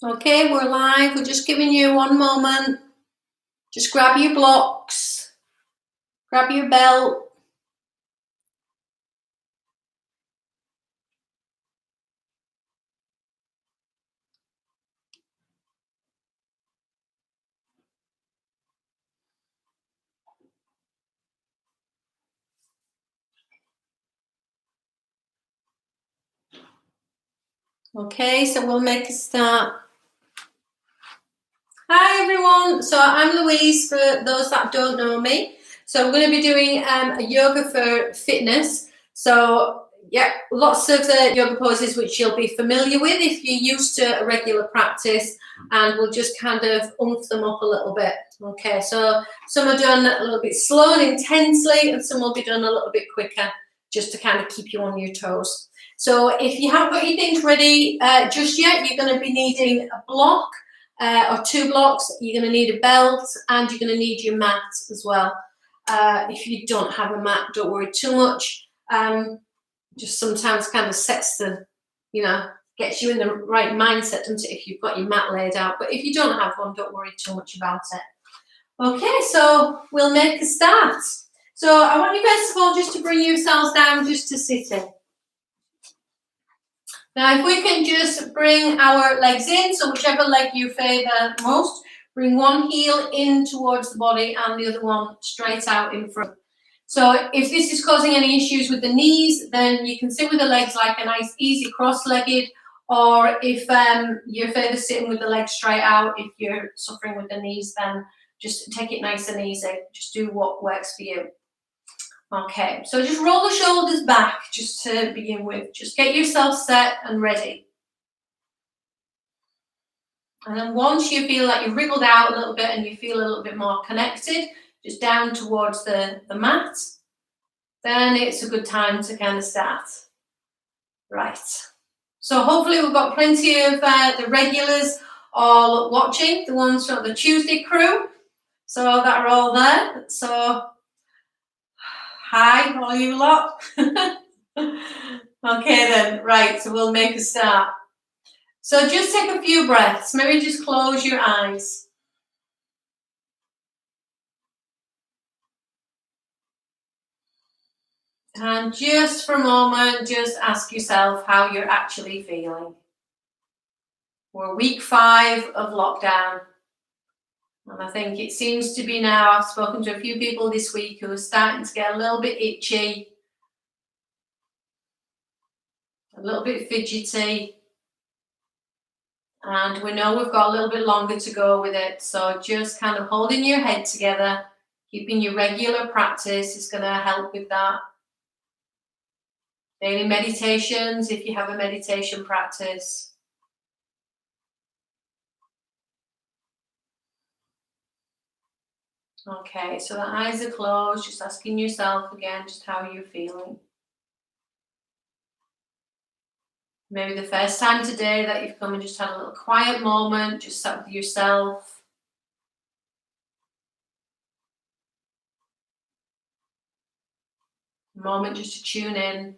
Okay, we're live. We're just giving you one moment. Just grab your blocks, grab your belt. Okay, so we'll make a start. Hi everyone, so I'm Louise for those that don't know me. So we're going to be doing a yoga for fitness. So yeah, lots of the yoga poses which you'll be familiar with if you're used to a regular practice, and we'll just kind of oomph them up a little bit. Okay, so some are done a little bit slow and intensely, and some will be done a little bit quicker just to kind of keep you on your toes. So if you haven't got your things ready just yet, you're going to be needing a block, or 2 blocks. You're going to need a belt, and you're going to need your mat as well. If you don't have a mat, don't worry too much. Just sometimes kind of sets the, gets you in the right mindset, doesn't it, if you've got your mat laid out. But if you don't have one, don't worry too much about it. Okay, so we'll make a start. So I want you first of all just to bring yourselves down just to sit in. Now, if we can just bring our legs in, so whichever leg you favour most, bring one heel in towards the body and the other one straight out in front. So if this is causing any issues with the knees, then you can sit with the legs like a nice easy cross-legged, or if you're favour sitting with the legs straight out, if you're suffering with the knees, then just take it nice and easy. Just do what works for you. Okay, so just roll the shoulders back just to begin with. Just get yourself set and ready. And then once you feel like you've wriggled out a little bit and you feel a little bit more connected, just down towards the mat, then it's a good time to kind of start. Right. So hopefully we've got plenty of the regulars all watching, the ones from the Tuesday crew. So that are all there. So hi, all you lot. Okay then, right, so we'll make a start. So just take a few breaths, maybe just close your eyes. And just for a moment, just ask yourself how you're actually feeling. We're week 5 of lockdown. And I think it seems to be now, I've spoken to a few people this week who are starting to get a little bit itchy, a little bit fidgety. And we know we've got a little bit longer to go with it. So just kind of holding your head together, keeping your regular practice is going to help with that. Daily meditations, if you have a meditation practice. Okay, so the eyes are closed, just asking yourself again just how you're feeling. Maybe the first time today that you've come and just had a little quiet moment, just sat with yourself. A moment just to tune in.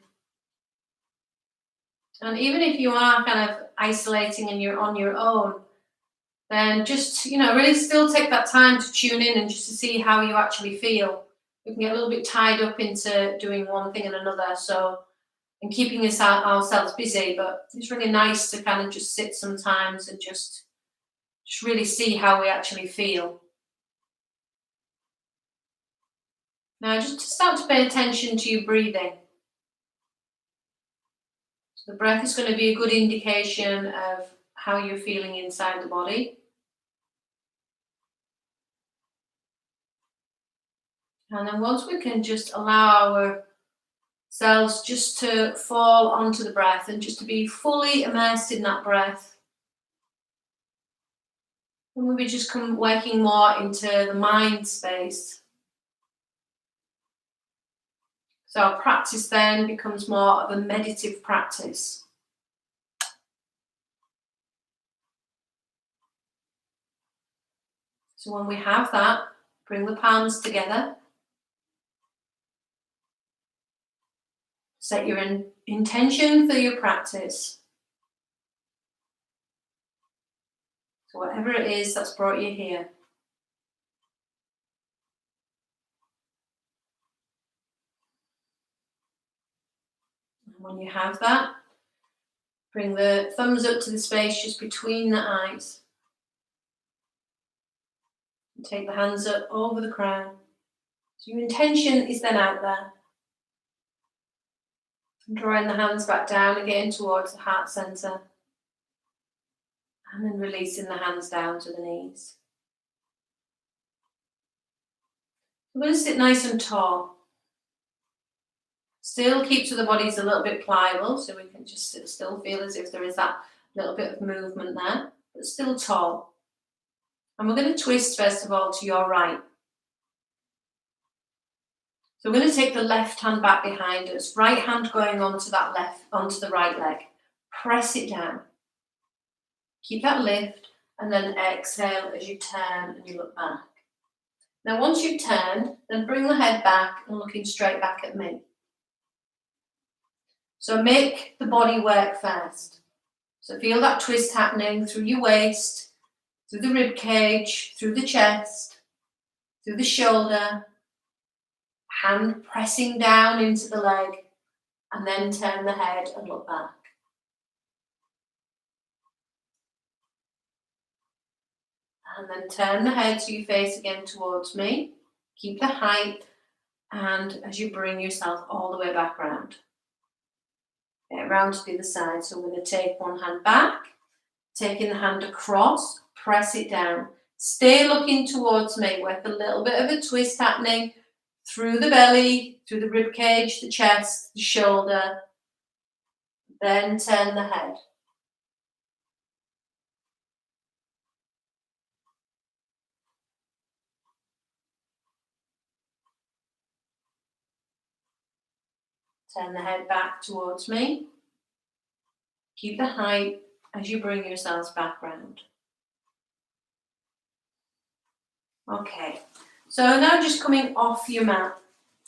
And even if you are kind of isolating and you're on your own, then just, really still take that time to tune in and just to see how you actually feel. We can get a little bit tied up into doing one thing and another, and keeping ourselves busy, but it's really nice to kind of just sit sometimes and just really see how we actually feel. Now, just to start to pay attention to your breathing. So the breath is going to be a good indication of how you're feeling inside the body. And then once we can just allow ourselves just to fall onto the breath and just to be fully immersed in that breath, and we'll be just working more into the mind space. So our practice then becomes more of a meditative practice. So when we have that, bring the palms together. Set your intention for your practice. So whatever it is that's brought you here. And when you have that, bring the thumbs up to the space just between the eyes. And take the hands up over the crown. So your intention is then out there. And drawing the hands back down again towards the heart center. And then releasing the hands down to the knees. We're going to sit nice and tall. Still keep so the body's a little bit pliable, so we can just still feel as if there is that little bit of movement there, but still tall. And we're going to twist first of all to your right. So we're going to take the left hand back behind us, right hand going onto the right leg. Press it down. Keep that lift, and then exhale as you turn and you look back. Now once you've turned, then bring the head back and looking straight back at me. So make the body work first. So feel that twist happening through your waist, through the rib cage, through the chest, through the shoulder, hand pressing down into the leg, and then turn the head and look back. And then turn the head so you face again towards me. Keep the height, and as you bring yourself all the way back round. Get around to the other side. So I'm going to take one hand back, taking the hand across, press it down. Stay looking towards me with a little bit of a twist happening through the belly, through the rib cage, the chest, the shoulder. Then turn the head. Turn the head back towards me. Keep the height as you bring yourselves back round. Okay, so now just coming off your mat.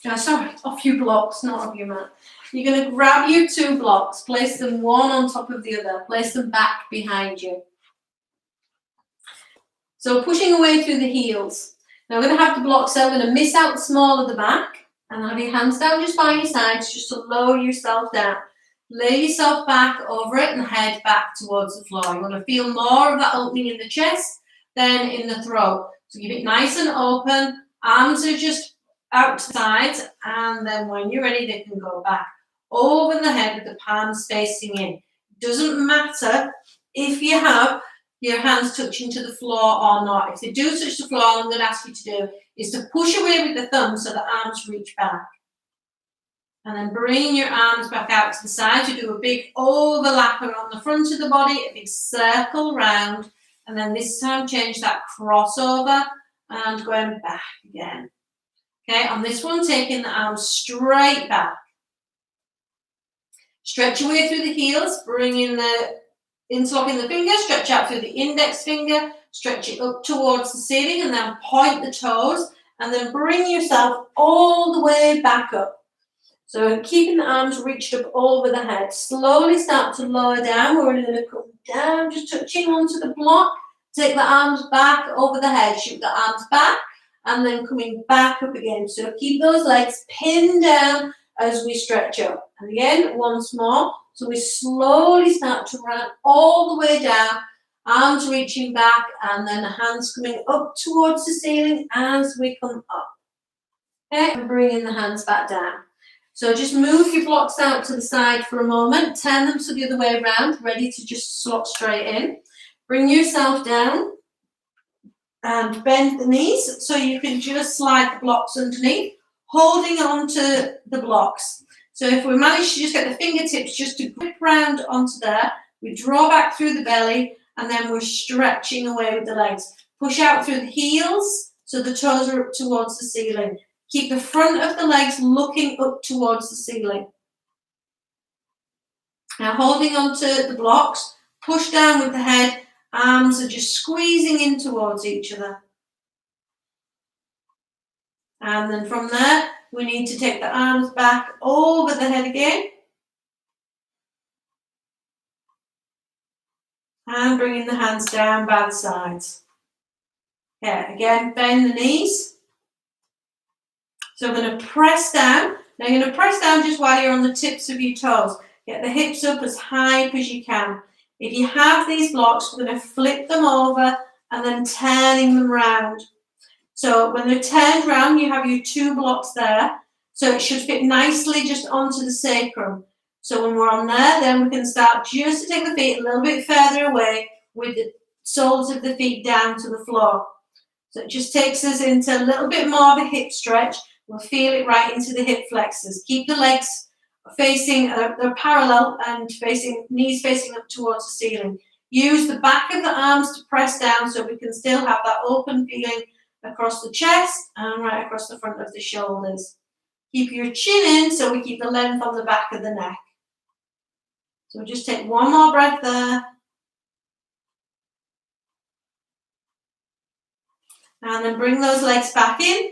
Off your blocks, not off your mat. You're going to grab your two blocks, place them one on top of the other, place them back behind you. So pushing away through the heels. Now we're going to have the blocks there. We're going to miss out the small of the back. And have your hands down just by your sides, just to lower yourself down. Lay yourself back over it and head back towards the floor. You want to feel more of that opening in the chest than in the throat. So keep it nice and open. Arms are just out to the sides, and then when you're ready, they can go back over the head with the palms facing in. Doesn't matter if you have your hands touching to the floor or not. If they do touch the floor, all I'm going to ask you to do is to push away with the thumb so the arms reach back. And then bring your arms back out to the side. You do a big overlapper on the front of the body, a big circle round, and then this time change that crossover and going back again. Okay, on this one, taking the arms straight back. Stretch away through the heels, bringing the interlocking the fingers, stretch out through the index finger, stretch it up towards the ceiling, and then point the toes, and then bring yourself all the way back up. So keeping the arms reached up over the head, slowly start to lower down. We're going to come down, just touching onto the block. Take the arms back over the head, shoot the arms back, and then coming back up again. So keep those legs pinned down as we stretch up. And again, once more. So we slowly start to run all the way down, arms reaching back, and then the hands coming up towards the ceiling as we come up. Okay, and bringing the hands back down. So just move your blocks out to the side for a moment, turn them to the other way around, ready to just slot straight in. Bring yourself down and bend the knees so you can just slide the blocks underneath, holding on to the blocks. So if we manage to just get the fingertips just to grip round onto there, we draw back through the belly, and then we're stretching away with the legs. Push out through the heels so the toes are up towards the ceiling. Keep the front of the legs looking up towards the ceiling. Now holding onto the blocks, push down with the head, arms are just squeezing in towards each other. And then from there, we need to take the arms back over the head again. And bringing the hands down by the sides. Okay, again, bend the knees. So we're going to press down. Now you're going to press down just while you're on the tips of your toes. Get the hips up as high up as you can. If you have these blocks, we're going to flip them over and then turning them round. So when they're turned round, you have your 2 blocks there. So it should fit nicely just onto the sacrum. So when we're on there, then we can start just to take the feet a little bit further away with the soles of the feet down to the floor. So it just takes us into a little bit more of a hip stretch. We'll feel it right into the hip flexors. Keep the legs facing, they're parallel and knees facing up towards the ceiling. Use the back of the arms to press down so we can still have that open feeling across the chest and right across the front of the shoulders. Keep your chin in so we keep the length on the back of the neck. So we'll just take one more breath there. And then bring those legs back in.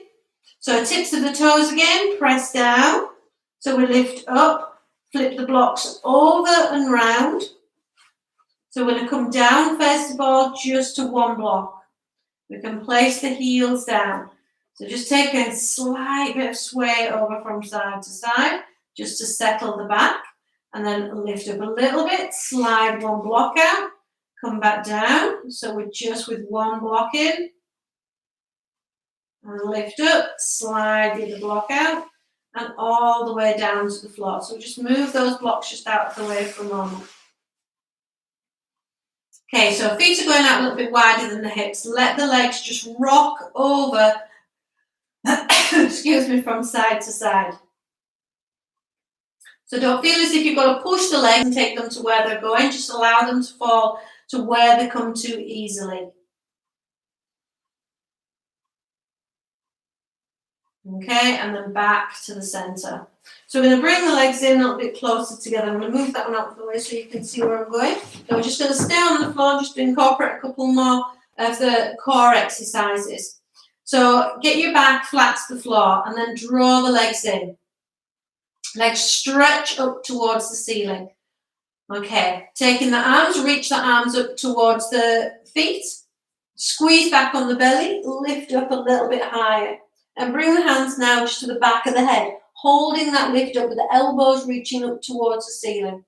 So tips of the toes again, press down. So we lift up, flip the blocks over and round. So we're going to come down first of all just to 1 block. We can place the heels down. So just take a slight bit of sway over from side to side just to settle the back. And then lift up a little bit, slide 1 block out, come back down. So we're just with 1 block in. And lift up, slide the other block out, and all the way down to the floor. So just move those blocks just out of the way for a moment. Okay, so feet are going out a little bit wider than the hips. Let the legs just rock over, excuse me, from side to side. So don't feel as if you've got to push the legs and take them to where they're going. Just allow them to fall to where they come to easily. Okay, and then back to the center. So we're going to bring the legs in a little bit closer together. I'm going to move that one out of the way so you can see where I'm going. Then we're just going to stay on the floor, just to incorporate a couple more of the core exercises. So get your back flat to the floor and then draw the legs in. Legs stretch up towards the ceiling. Okay, taking the arms, reach the arms up towards the feet. Squeeze back on the belly, lift up a little bit higher. And bring the hands now just to the back of the head, holding that lift up with the elbows reaching up towards the ceiling.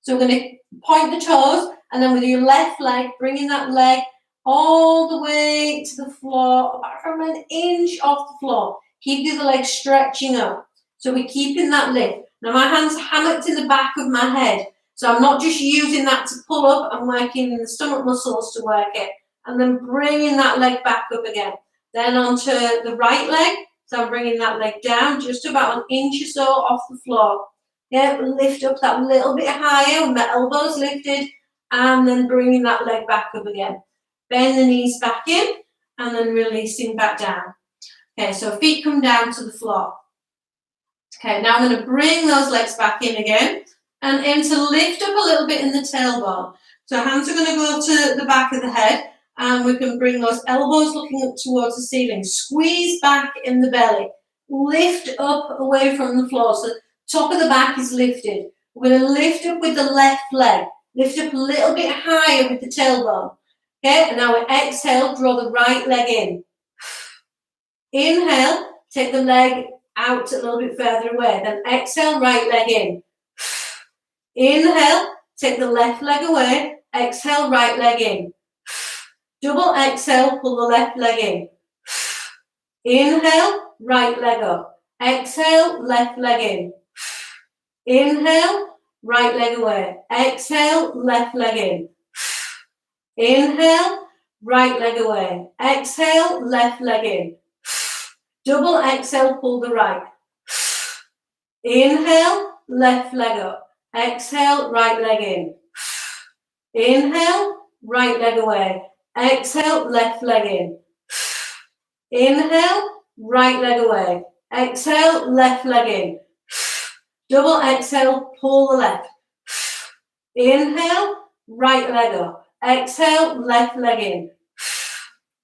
So we're going to point the toes, and then with your left leg, bringing that leg all the way to the floor, about from 1 inch off the floor. Keep the other leg stretching up. So we're keeping that lift. Now my hands are hammocked in the back of my head. So I'm not just using that to pull up, I'm working the stomach muscles to work it. And then bringing that leg back up again. Then onto the right leg. So I'm bringing that leg down just about 1 inch or so off the floor. Yeah, lift up that little bit higher with my elbows lifted. And then bringing that leg back up again. Bend the knees back in and then releasing back down. Okay, so feet come down to the floor. Okay, now I'm going to bring those legs back in again and aim to lift up a little bit in the tailbone. So hands are going to go to the back of the head and we can bring those elbows looking up towards the ceiling. Squeeze back in the belly. Lift up away from the floor. So top of the back is lifted. We're going to lift up with the left leg. Lift up a little bit higher with the tailbone. Okay, and now we exhale, draw the right leg in. Inhale, take the leg out a little bit further away. Then exhale, right leg in. Inhale, take the left leg away. Exhale, right leg in. Double exhale, pull the left leg in. Inhale, right leg up. Exhale, left leg in. Inhale, right leg away. Exhale, left leg in. Inhale, right leg away. Exhale, left leg in. Double exhale, pull the right. Inhale, left leg up. Exhale, right leg in. Inhale, right leg away. Exhale, left leg in. Inhale, right leg away. Exhale, left leg in. Double exhale, pull the left. Inhale, right leg up. Exhale, left leg in.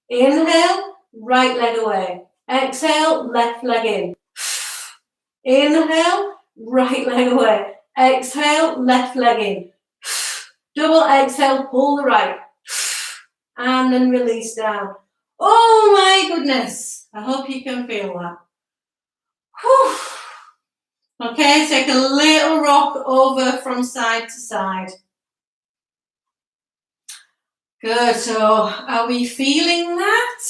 Inhale, right leg away. Exhale, left leg in. Inhale, right leg away. Exhale, left leg in. Double exhale, pull the right. And then release down. Oh my goodness. I hope you can feel that. Whew. Okay, take a little rock over from side to side. Good, so are we feeling that?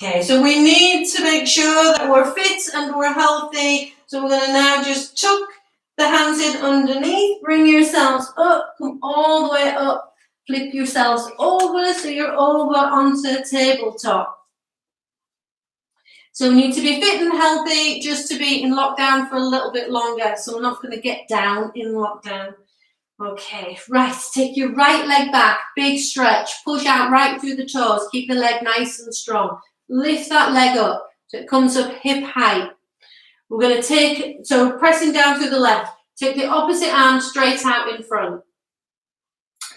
Okay, so we need to make sure that we're fit and we're healthy. So we're going to now just tuck the hands in underneath, bring yourselves up, come all the way up, flip yourselves over so you're over onto the tabletop. So we need to be fit and healthy just to be in lockdown for a little bit longer. So we're not going to get down in lockdown. Okay, right, take your right leg back, big stretch, push out right through the toes, keep the leg nice and strong. Lift that leg up so it comes up hip height. We're going to take, so pressing down through the left, take the opposite arm straight out in front.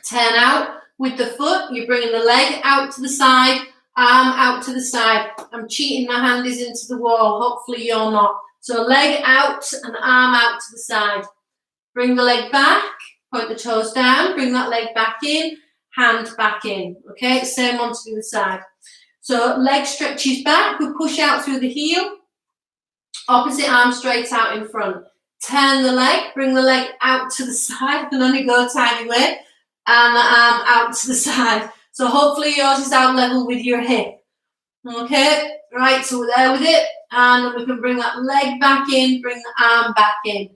Turn out with the foot, you're bringing the leg out to the side, arm out to the side. I'm cheating, my hand is into the wall, hopefully you're not. So leg out and arm out to the side. Bring the leg back, point the toes down, bring that leg back in, hand back in. Okay, same on to the other side. So leg stretches back, we push out through the heel, opposite arm straight out in front. Turn the leg, bring the leg out to the side, can only go a tiny way, and the arm out to the side. So hopefully yours is out level with your hip. Okay, right, so we're there with it, and then we can bring that leg back in, bring the arm back in.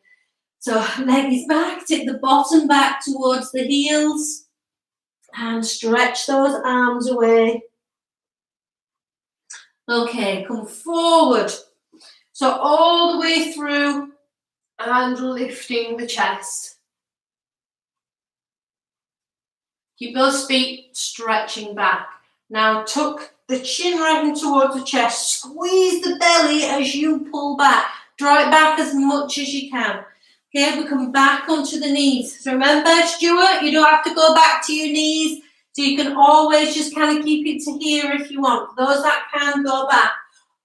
So leg is back, take the bottom back towards the heels, and stretch those arms away. Okay, come forward. So all the way through and lifting the chest. Keep those feet stretching back. Now tuck the chin right in towards the chest. Squeeze the belly as you pull back. Draw it back as much as you can. Okay, we come back onto the knees. So remember, Stuart, you don't have to go back to your knees. So you can always just kind of keep it to here if you want. Those that can, go back.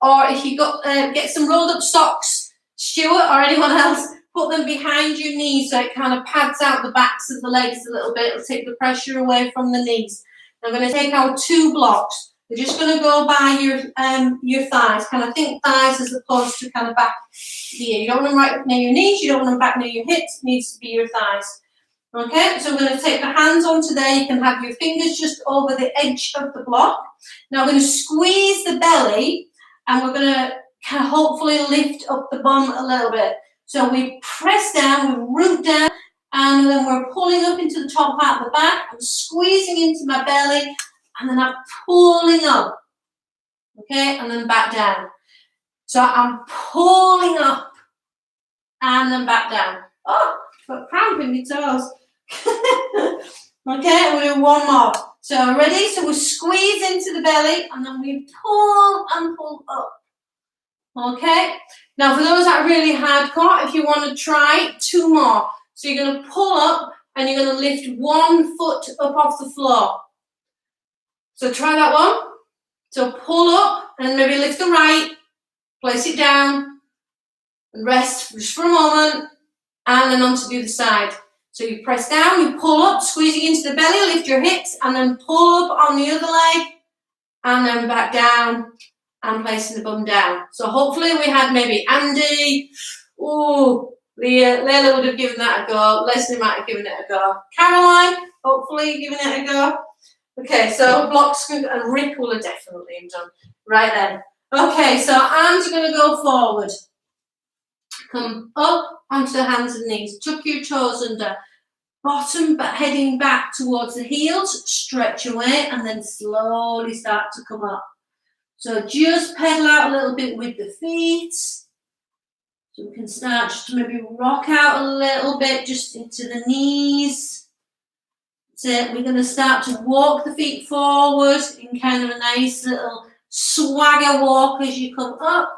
Or if you got get some rolled up socks, Stuart or anyone else, put them behind your knees so it kind of pads out the backs of the legs a little bit. It'll take the pressure away from the knees. I'm going to take our 2 blocks. We're just going to go by your thighs. Kind of think thighs as opposed to kind of back here. You don't want them right near your knees. You don't want them back near your hips. It needs to be your thighs. Okay, so we're going to take the hands onto there. You can have your fingers just over the edge of the block. Now we're going to squeeze the belly and we're going to kind of hopefully lift up the bum a little bit. So we press down, we root down, and then we're pulling up into the top part of the back. I'm squeezing into my belly, and then I'm pulling up. Okay, and then back down. So I'm pulling up, and then back down. Oh, got cramp in my toes. Okay, we'll do one more. So ready? So we squeeze into the belly, and then we pull and pull up. Okay, now for those that are really hardcore, if you want to try 2 more. So you're going to pull up and you're going to lift 1 foot up off the floor. So try that one. So pull up and maybe lift the right, place it down, and rest just for a moment, and then onto the other side. So you press down, you pull up, squeezing into the belly, lift your hips, and then pull up on the other leg, and then back down. And placing the bum down. So hopefully we had maybe Andy, Leila would have given that a go, Leslie might have given it a go, Caroline, hopefully giving it a go. Okay, so blocks and Rick will have definitely have done. Right then. Okay, so arms are going to go forward. Come up onto the hands and knees, tuck your toes under, bottom but heading back towards the heels, stretch away and then slowly start to come up. So just pedal out a little bit with the feet. So we can start just to maybe rock out a little bit just into the knees. So we're going to start to walk the feet forward in kind of a nice little swagger walk as you come up.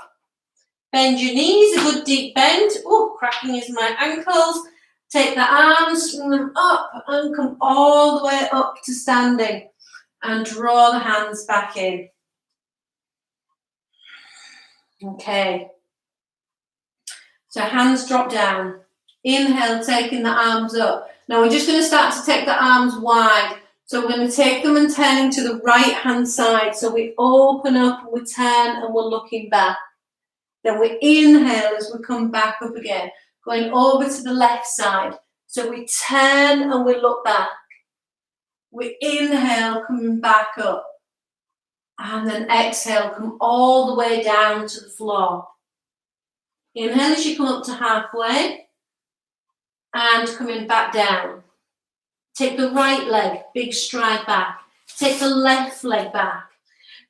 Bend your knees, a good deep bend. Oh, cracking is my ankles. Take the arms, swing them up and come all the way up to standing. And draw the hands back in. Okay, so hands drop down. Inhale, taking the arms up. Now we're just going to start to take the arms wide. So we're going to take them and turning to the right hand side. So we open up and we turn and we're looking back. Then we inhale as we come back up again, going over to the left side. So we turn and we look back. We inhale, coming back up. And then exhale, come all the way down to the floor. Inhale as you come up to halfway. And coming back down. Take the right leg, big stride back. Take the left leg back.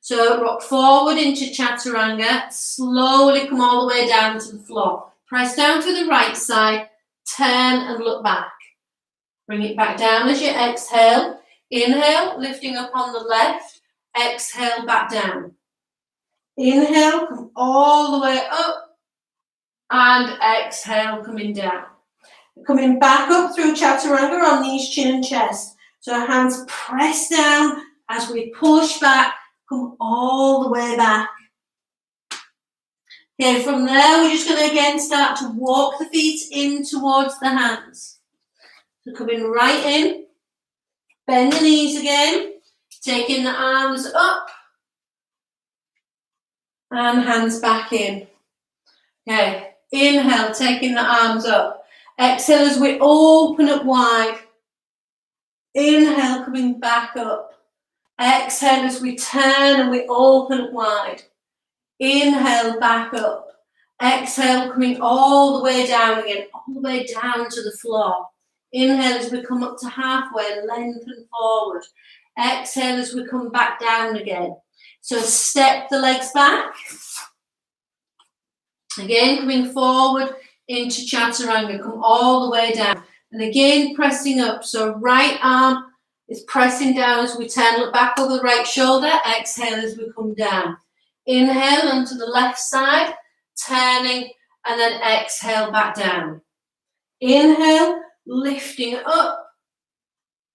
So rock forward into chaturanga. Slowly come all the way down to the floor. Press down to the right side. Turn and look back. Bring it back down as you exhale. Inhale, lifting up on the left. Exhale, back down. Inhale, come all the way up. And exhale, coming down. Coming back up through chaturanga on knees, chin and chest. So our hands press down as we push back, come all the way back. Okay, from there we're just going to again start to walk the feet in towards the hands. So coming right in, bend the knees again, taking the arms up and hands back in. Okay, inhale, taking the arms up. Exhale as we open up wide. Inhale, coming back up. Exhale as we turn and we open up wide. Inhale, back up. Exhale, coming all the way down again, all the way down to the floor. Inhale as we come up to halfway, lengthen forward. Exhale as we come back down again. So step the legs back. Again, coming forward into chaturanga, come all the way down. And again, pressing up. So right arm is pressing down as we turn, look back over the right shoulder. Exhale as we come down. Inhale onto the left side, turning, and then exhale back down. Inhale, lifting up,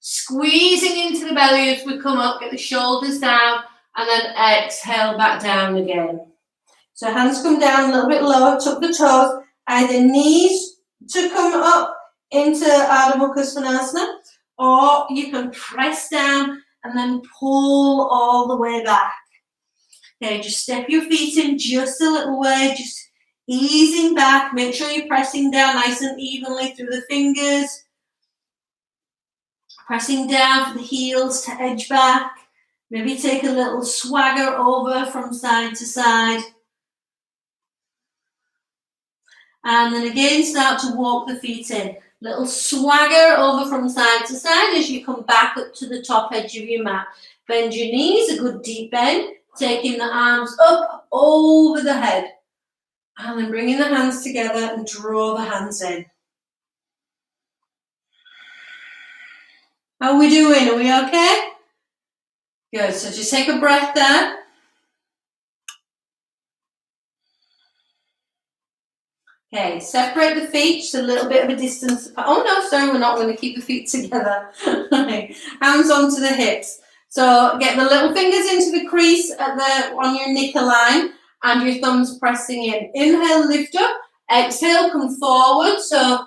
squeezing into the belly as we come up, get the shoulders down, and then exhale back down again. So hands come down a little bit lower, tuck the toes, either knees to come up into Ardha Mukha Svanasana, or you can press down and then pull all the way back. Okay, just step your feet in just a little way, just easing back. Make sure you're pressing down nice and evenly through the fingers. Pressing down for the heels to edge back. Maybe take a little swagger over from side to side. And then again, start to walk the feet in. Little swagger over from side to side as you come back up to the top edge of your mat. Bend your knees, a good deep bend. Taking the arms up over the head. And then bringing the hands together and draw the hands in. How are we doing? Are we okay? Good. So just take a breath there. Okay, separate the feet, just a little bit of a distance apart. Oh no, sorry, we're not going to keep the feet together. Hands onto the hips. So get the little fingers into the crease on your knicker line and your thumbs pressing in. Inhale, lift up. Exhale, come forward. So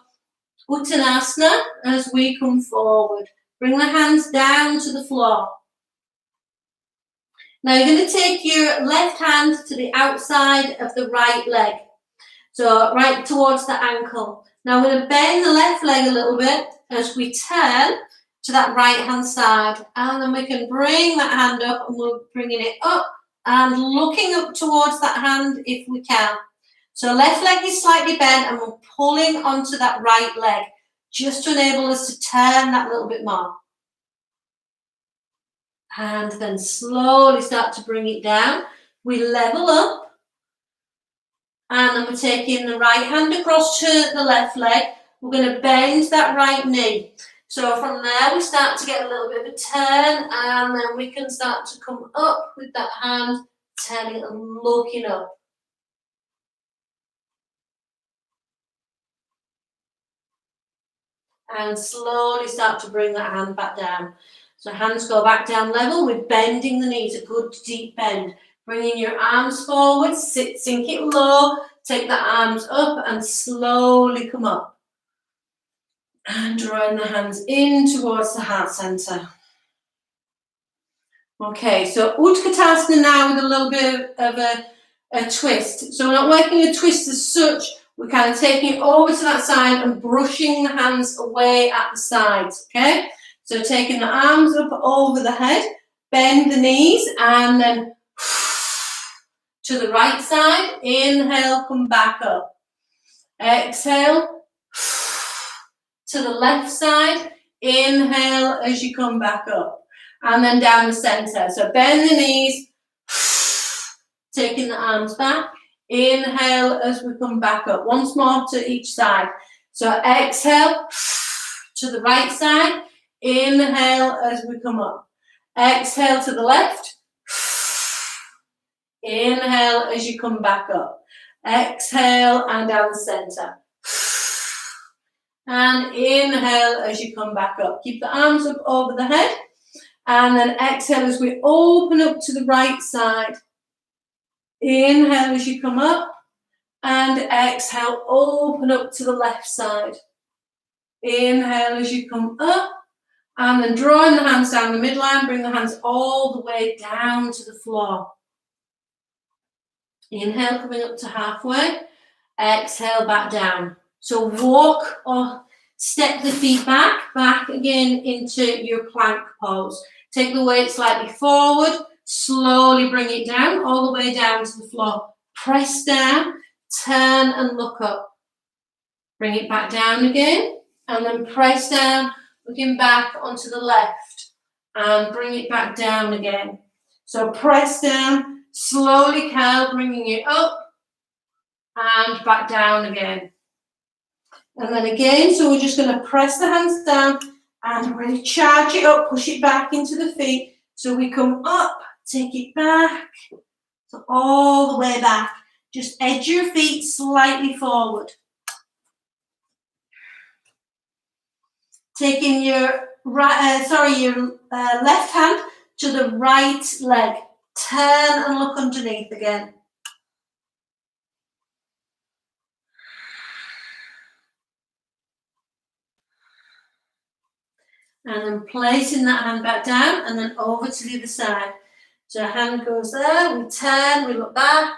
Uttanasana as we come forward. Bring the hands down to the floor. Now you're going to take your left hand to the outside of the right leg. So right towards the ankle. Now I'm going to bend the left leg a little bit as we turn to that right hand side. And then we can bring that hand up and we're bringing it up and looking up towards that hand if we can. So left leg is slightly bent and we're pulling onto that right leg just to enable us to turn that little bit more. And then slowly start to bring it down. We level up. And then we're taking the right hand across to the left leg. We're going to bend that right knee. So from there, we start to get a little bit of a turn, and then we can start to come up with that hand, turning and looking up. And slowly start to bring that hand back down. So hands go back down level. We're bending the knees, a good deep bend. Bringing your arms forward, sink it low, take the arms up and slowly come up. And drawing the hands in towards the heart center. Okay, so Utkatasana now with a little bit of a twist. So we're not working a twist as such, we're kind of taking it over to that side and brushing the hands away at the sides, okay? So taking the arms up over the head, bend the knees, and then to the right side, inhale, come back up. Exhale, to the left side, inhale as you come back up. And then down the center. So bend the knees, taking the arms back. Inhale as we come back up. Once more to each side. So exhale to the right side. Inhale as we come up. Exhale to the left. Inhale as you come back up. Exhale and down the center. And inhale as you come back up. Keep the arms up over the head. And then exhale as we open up to the right side. Inhale as you come up. And exhale, open up to the left side. Inhale as you come up. And then drawing the hands down the midline, bring the hands all the way down to the floor. Inhale, coming up to halfway. Exhale, back down. So walk or step the feet back again into your plank pose. Take the weight slightly forward, slowly bring it down, all the way down to the floor. Press down, turn and look up. Bring it back down again, and then press down, looking back onto the left, and bring it back down again. So press down, slowly curl, bringing it up, and back down again. And then again, so we're just going to press the hands down and really charge it up, push it back into the feet. So we come up, take it back, so all the way back. Just edge your feet slightly forward. Taking your left hand to the right leg. Turn and look underneath again. And then placing that hand back down and then over to the other side. So our hand goes there, we turn, we look back.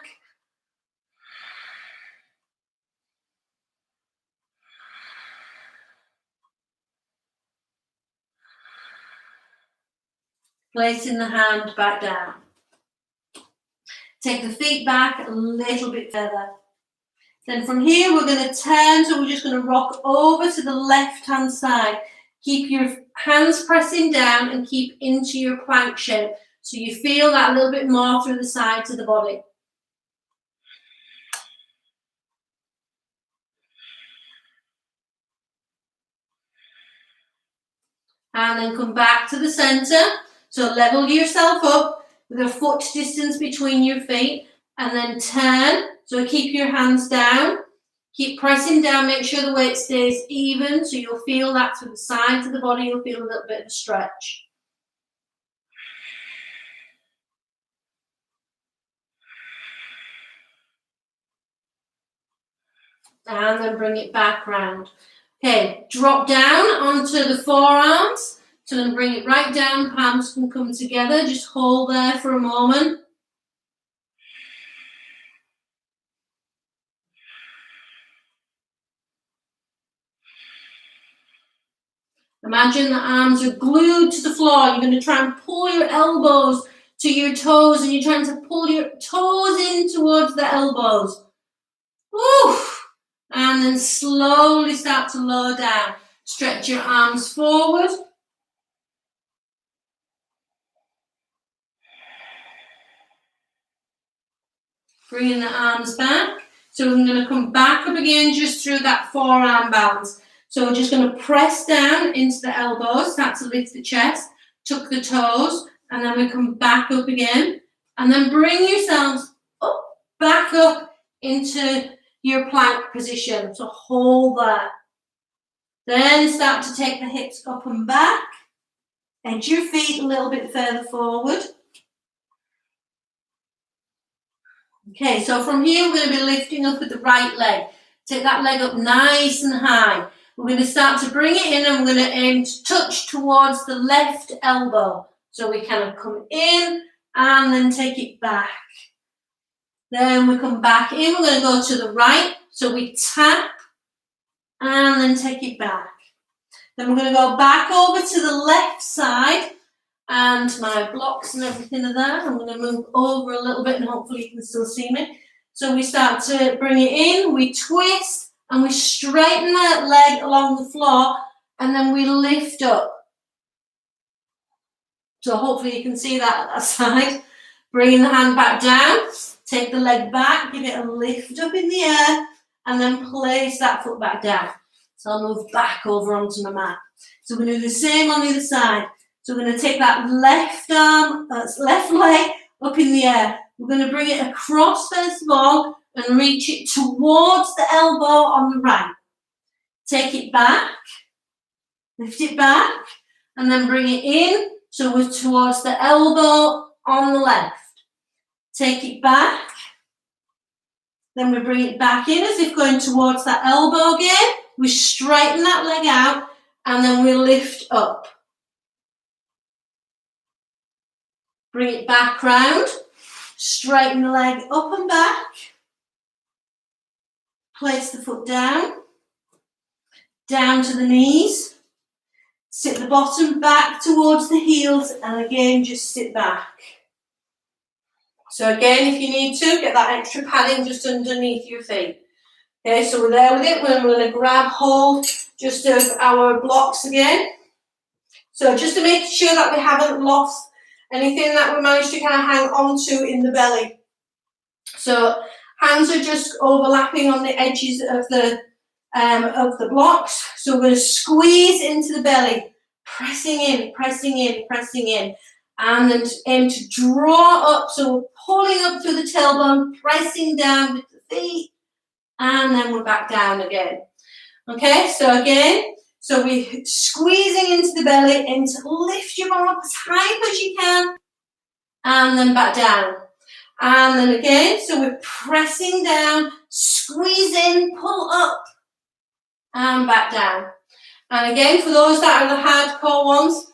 Placing the hand back down. Take the feet back a little bit further. Then from here we're going to turn, so we're just going to rock over to the left hand side. Keep your hands pressing down and keep into your plank shape. So you feel that a little bit more through the sides of the body. And then come back to the center. So level yourself up with a foot distance between your feet. And then turn. So keep your hands down. Keep pressing down, make sure the weight stays even, so you'll feel that through the sides of the body, you'll feel a little bit of a stretch. And then bring it back round. Okay, drop down onto the forearms, so then bring it right down, palms can come together, just hold there for a moment. Imagine the arms are glued to the floor. You're going to try and pull your elbows to your toes, and you're trying to pull your toes in towards the elbows. Woo! And then slowly start to lower down. Stretch your arms forward. Bringing the arms back. So I'm going to come back up again just through that forearm balance. So we're just going to press down into the elbows, start to lift the chest, tuck the toes, and then we come back up again. And then bring yourselves up, back up into your plank position. So hold that. Then start to take the hips up and back. Edge your feet a little bit further forward. Okay, so from here we're going to be lifting up with the right leg. Take that leg up nice and high. We're going to start to bring it in, and we're going to aim to touch towards the left elbow. So we kind of come in and then take it back. Then we come back in, we're going to go to the right. So we tap and then take it back. Then we're going to go back over to the left side, and my blocks and everything are there. I'm going to move over a little bit and hopefully you can still see me. So we start to bring it in, we twist, and we straighten that leg along the floor, and then we lift up. So hopefully you can see that at that side. Bringing the hand back down, take the leg back, give it a lift up in the air, and then place that foot back down. So I'll move back over onto my mat. So we're going to do the same on the other side. So we're going to take that left arm, left leg up in the air. We're going to bring it across first of all and reach it towards the elbow on the right. Take it back, lift it back, and then bring it in. So we're towards the elbow on the left. Take it back. Then we bring it back in as if going towards that elbow again. We straighten that leg out, and then we lift up. Bring it back round. Straighten the leg up and back. Place the foot down. Down to the knees. Sit the bottom back towards the heels, and again just sit back. So again, if you need to, get that extra padding just underneath your feet. Okay, so we're there with it. We're going to grab hold just of our blocks again. So just to make sure that we haven't lost anything that we managed to kind of hang on to in the belly. So hands are just overlapping on the edges of the blocks. So we're going to squeeze into the belly, pressing in, pressing in, pressing in. And then aim to draw up, so we're pulling up through the tailbone, pressing down with the feet, and then we're back down again. Okay, so again, so we're squeezing into the belly, aim to lift your bum up as high as you can, and then back down. And then again, so we're pressing down, squeeze in, pull up, and back down. And again, for those that are the hardcore ones,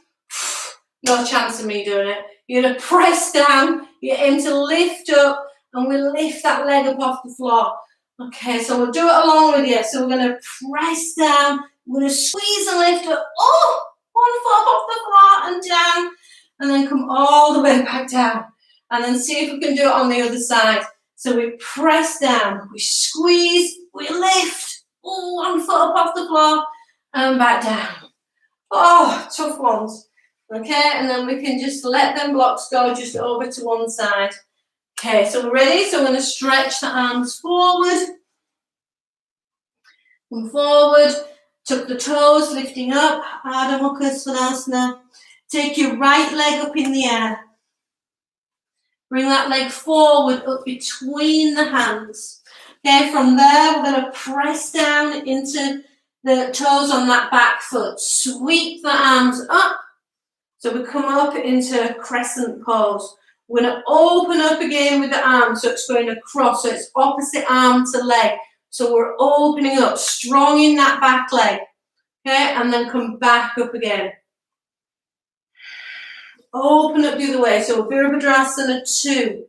no chance of me doing it. You're going to press down, you aim to lift up, and we lift that leg up off the floor. Okay, so we'll do it along with you. So we're going to press down, we're going to squeeze and lift up. Oh, one foot off the floor and down, and then come all the way back down. And then see if we can do it on the other side. So we press down, we squeeze, we lift. Oh, one foot up off the floor and back down. Oh, tough ones. Okay, and then we can just let them blocks go just over to one side. Okay, so we're ready. So we're going to stretch the arms forward. Come forward. Tuck the toes, lifting up. Ardha Mukha Svanasana. Take your right leg up in the air. Bring that leg forward up between the hands. Okay, from there we're going to press down into the toes on that back foot. Sweep the arms up. So we come up into crescent pose. We're going to open up again with the arm, so it's going across, so it's opposite arm to leg. So we're opening up, strong in that back leg. Okay, and then come back up again. Open up the other way, so Virabhadrasana 2.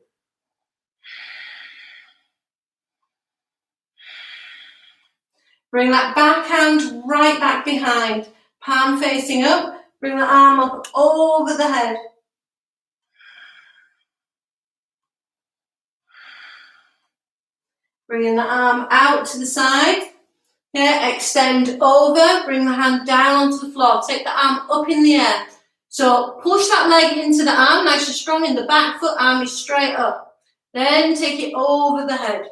Bring that back hand right back behind, palm facing up. Bring the arm up over the head. Bringing the arm out to the side. Okay, extend over. Bring the hand down onto the floor. Take the arm up in the air. So push that leg into the arm, nice and strong in the back foot. Arm is straight up. Then take it over the head.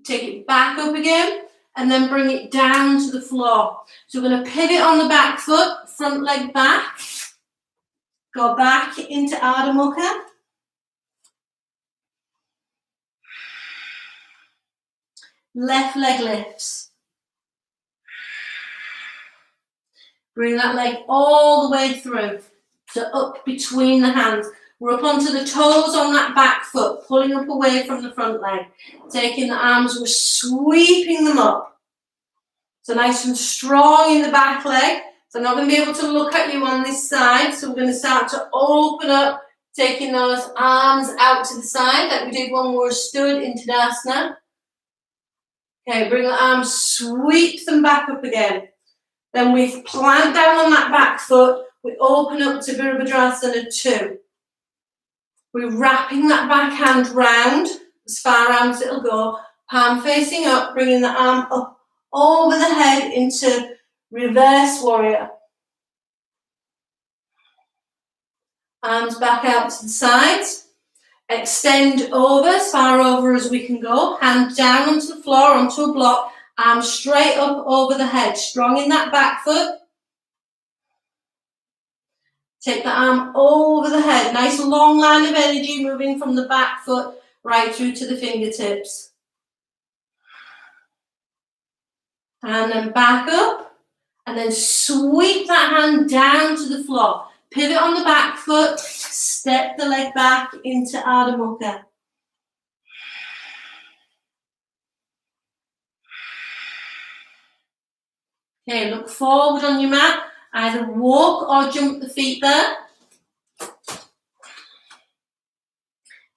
Take it back up again. And then bring it down to the floor. So we're going to pivot on the back foot, front leg back. Go back into Ardha Mukha. Left leg lifts. Bring that leg all the way through. So up between the hands. We're up onto the toes on that back foot, pulling up away from the front leg. Taking the arms, we're sweeping them up. So nice and strong in the back leg. So I'm not going to be able to look at you on this side. So we're going to start to open up, taking those arms out to the side like we did when we were stood in Tadasana. Okay, bring the arms, sweep them back up again. Then we plant down on that back foot. We open up to Virabhadrasana 2. We're wrapping that back hand round as far as it'll go. Palm facing up, bringing the arm up over the head into reverse warrior. Arms back out to the sides. Extend over, as far over as we can go. Hand down onto the floor, onto a block. Arm straight up over the head. Strong in that back foot. Take the arm over the head. Nice long line of energy moving from the back foot right through to the fingertips. And then back up. And then sweep that hand down to the floor. Pivot on the back foot. Step the leg back into Ardha Mukha. Okay, look forward on your mat. Either walk or jump the feet there.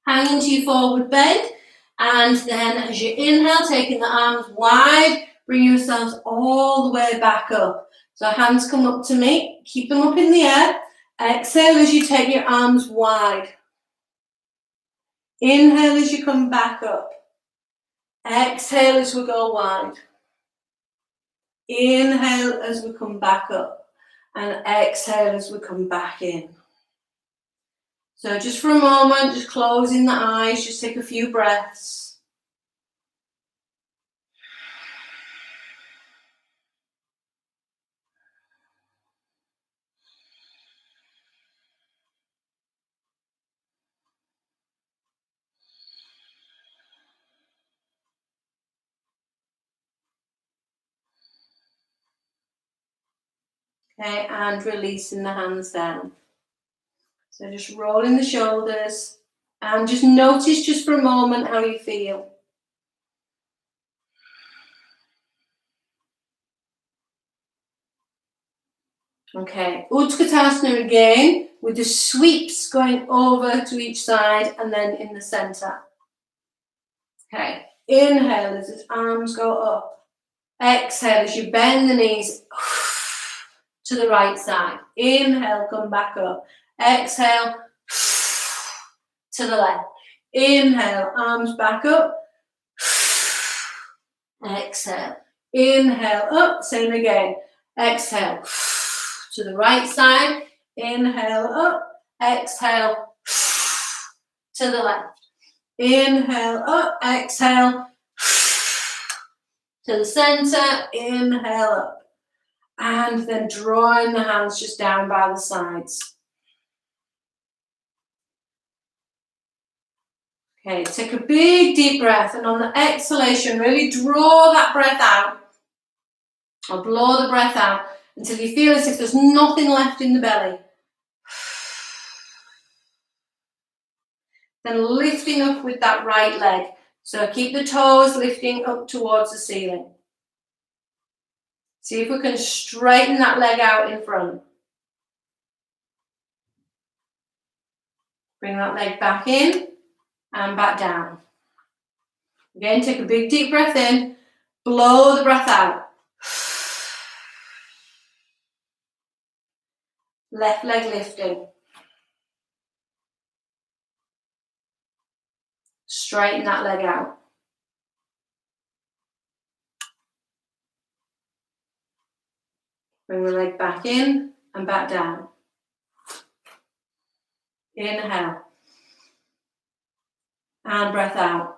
Hang into your forward bend. And then as you inhale, taking the arms wide, bring yourselves all the way back up. So hands come up to me. Keep them up in the air. Exhale as you take your arms wide. Inhale as you come back up. Exhale as we go wide. Inhale as we come back up. And exhale as we come back in. So just for a moment, just closing the eyes, just take a few breaths. Okay, and releasing the hands down. So just rolling the shoulders and just notice just for a moment how you feel. Okay, Utkatasana again with the sweeps going over to each side and then in the center. Okay, inhale as his arms go up. Exhale as you bend the knees to the right side. Inhale, come back up. Exhale to the left. Inhale, arms back up. Exhale. Inhale up, same again. Exhale to the right side. Inhale up. Exhale to the left. Inhale up. Exhale to the center. Inhale up. And then drawing the hands just down by the sides. Okay, take a big deep breath, and on the exhalation, really draw that breath out. Or blow the breath out until you feel as if there's nothing left in the belly. Then lifting up with that right leg. So keep the toes lifting up towards the ceiling. See if we can straighten that leg out in front. Bring that leg back in and back down. Again, take a big deep breath in, blow the breath out. Left leg lifting. Straighten that leg out. Bring the leg back in and back down. Inhale. And breath out.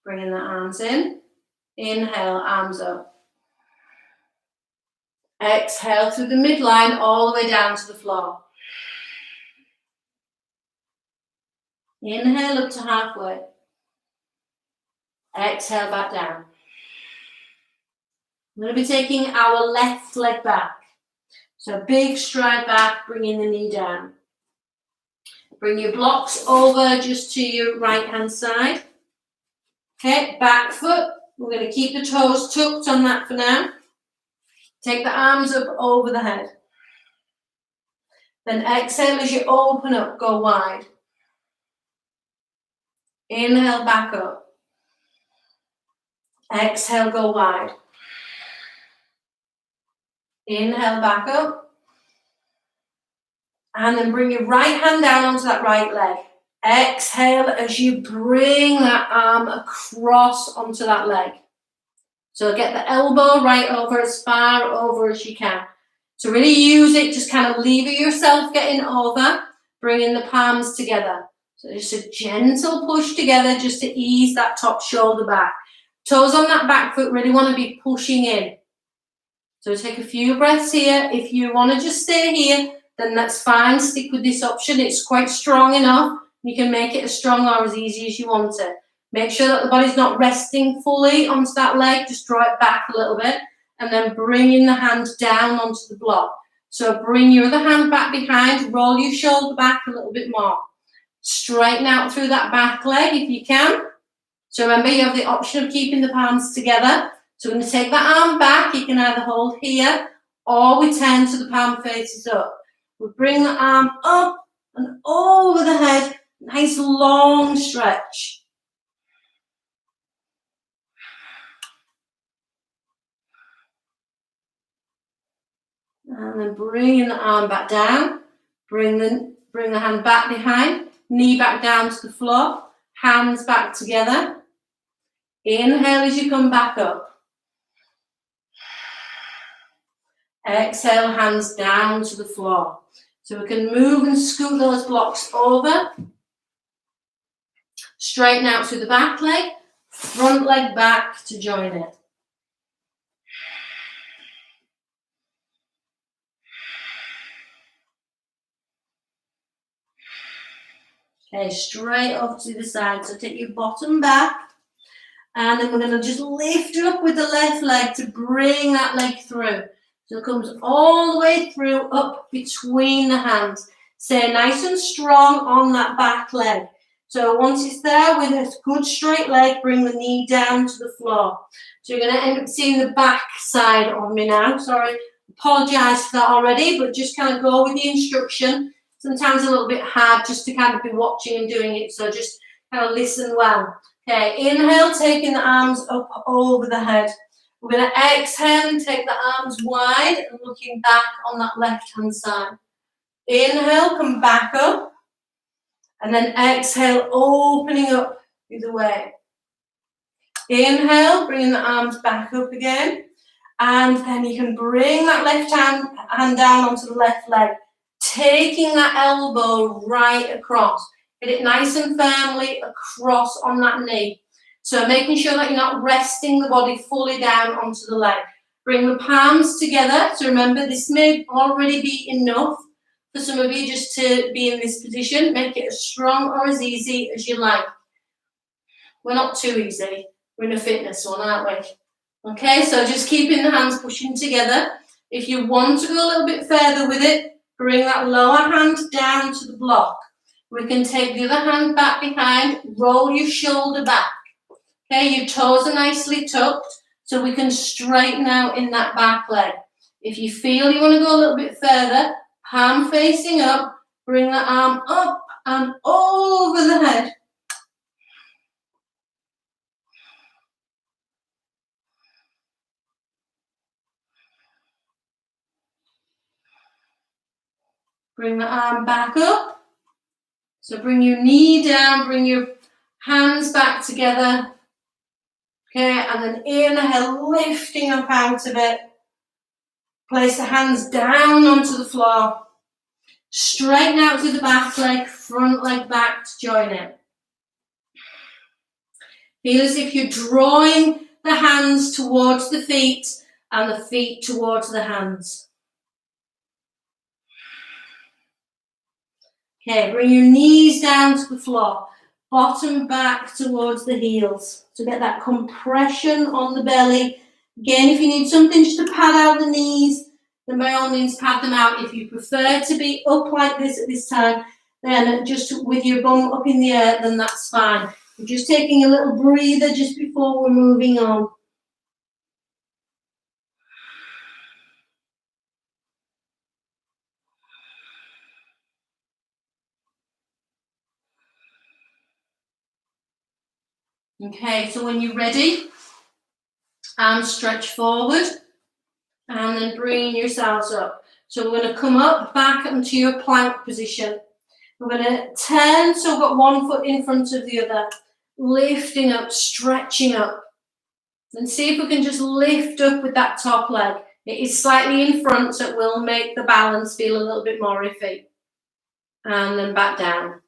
Bringing the arms in. Inhale, arms up. Exhale through the midline all the way down to the floor. Inhale up to halfway. Exhale back down. I'm going to be taking our left leg back. So big stride back, bringing the knee down. Bring your blocks over just to your right hand side. Okay, back foot. We're going to keep the toes tucked on that for now. Take the arms up over the head. Then exhale as you open up, go wide. Inhale, back up. Exhale, go wide. Inhale, back up. And then bring your right hand down onto that right leg. Exhale as you bring that arm across onto that leg. So get the elbow right over, as far over as you can. So really use it, just kind of lever yourself getting over, bringing the palms together. So just a gentle push together just to ease that top shoulder back. Toes on that back foot really want to be pushing in. So take a few breaths here. If you want to just stay here, then that's fine. Stick with this option. It's quite strong enough. You can make it as strong or as easy as you want it. Make sure that the body's not resting fully onto that leg. Just draw it back a little bit. And then bringing the hand down onto the block. So bring your other hand back behind. Roll your shoulder back a little bit more. Straighten out through that back leg if you can. So remember, you have the option of keeping the palms together. So we're going to take that arm back. You can either hold here or we turn to the palm faces up. We bring the arm up and over the head. Nice long stretch. And then bringing the arm back down. Bring the hand back behind. Knee back down to the floor. Hands back together. Inhale as you come back up. Exhale, hands down to the floor. So we can move and scoot those blocks over. Straighten out through the back leg. Front leg back to join it. Okay, straight up to the side. So take your bottom back. And then we're going to just lift up with the left leg to bring that leg through. So it comes all the way through, up between the hands. Stay nice and strong on that back leg. So once it's there with a good straight leg, bring the knee down to the floor. So you're going to end up seeing the back side of me now. Sorry, apologise for that already, but just kind of go with the instruction. Sometimes a little bit hard just to kind of be watching and doing it. So just kind of listen well. Okay, inhale, taking the arms up over the head. We're going to exhale and take the arms wide and looking back on that left-hand side. Inhale, come back up. And then exhale, opening up the way. Inhale, bringing the arms back up again. And then you can bring that left hand down onto the left leg. Taking that elbow right across. Get it nice and firmly across on that knee. So making sure that you're not resting the body fully down onto the leg. Bring the palms together. So remember, this may already be enough for some of you just to be in this position. Make it as strong or as easy as you like. We're not too easy. We're in a fitness one, aren't we? Okay, so just keeping the hands pushing together. If you want to go a little bit further with it, bring that lower hand down to the block. We can take the other hand back behind, roll your shoulder back. Okay, your toes are nicely tucked, so we can straighten out in that back leg. If you feel you want to go a little bit further, palm facing up, bring the arm up and over the head. Bring the arm back up. So bring your knee down, bring your hands back together. Okay, and then inhale, lifting up out of it. Place the hands down onto the floor. Straighten out through the back leg, front leg back to join it. Feel as if you're drawing the hands towards the feet and the feet towards the hands. Okay, bring your knees down to the floor. Bottom back towards the heels to get that compression on the belly. Again, if you need something just to pad out the knees, then by all means pad them out. If you prefer to be up like this at this time, then just with your bum up in the air, then that's fine. We're just taking a little breather just before we're moving on. Okay, so when you're ready, arms stretch forward and then bring yourselves up. So we're going to come up, back into your plank position. We're going to turn, so we've got one foot in front of the other, lifting up, stretching up. And see if we can just lift up with that top leg. It is slightly in front, so it will make the balance feel a little bit more iffy. And then back down.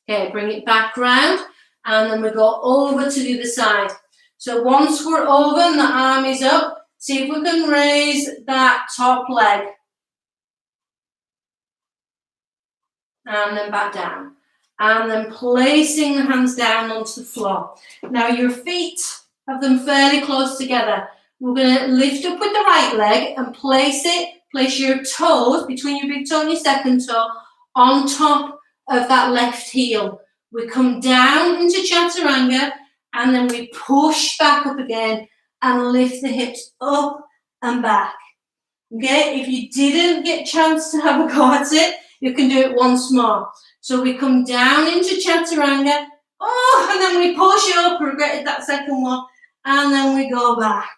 Okay, bring it back round, and then we go over to the other side. So once we're over and the arm is up, see if we can raise that top leg. And then back down. And then placing the hands down onto the floor. Now your feet, have them fairly close together. We're going to lift up with the right leg and place your toes, between your big toe and your second toe, on top of that left heel. We come down into chaturanga, and then we push back up again and lift the hips up and back. Okay, if you didn't get a chance to have a go at it, you can do it once more. So we come down into chaturanga, and then we push up, regretted that second one, and then we go back.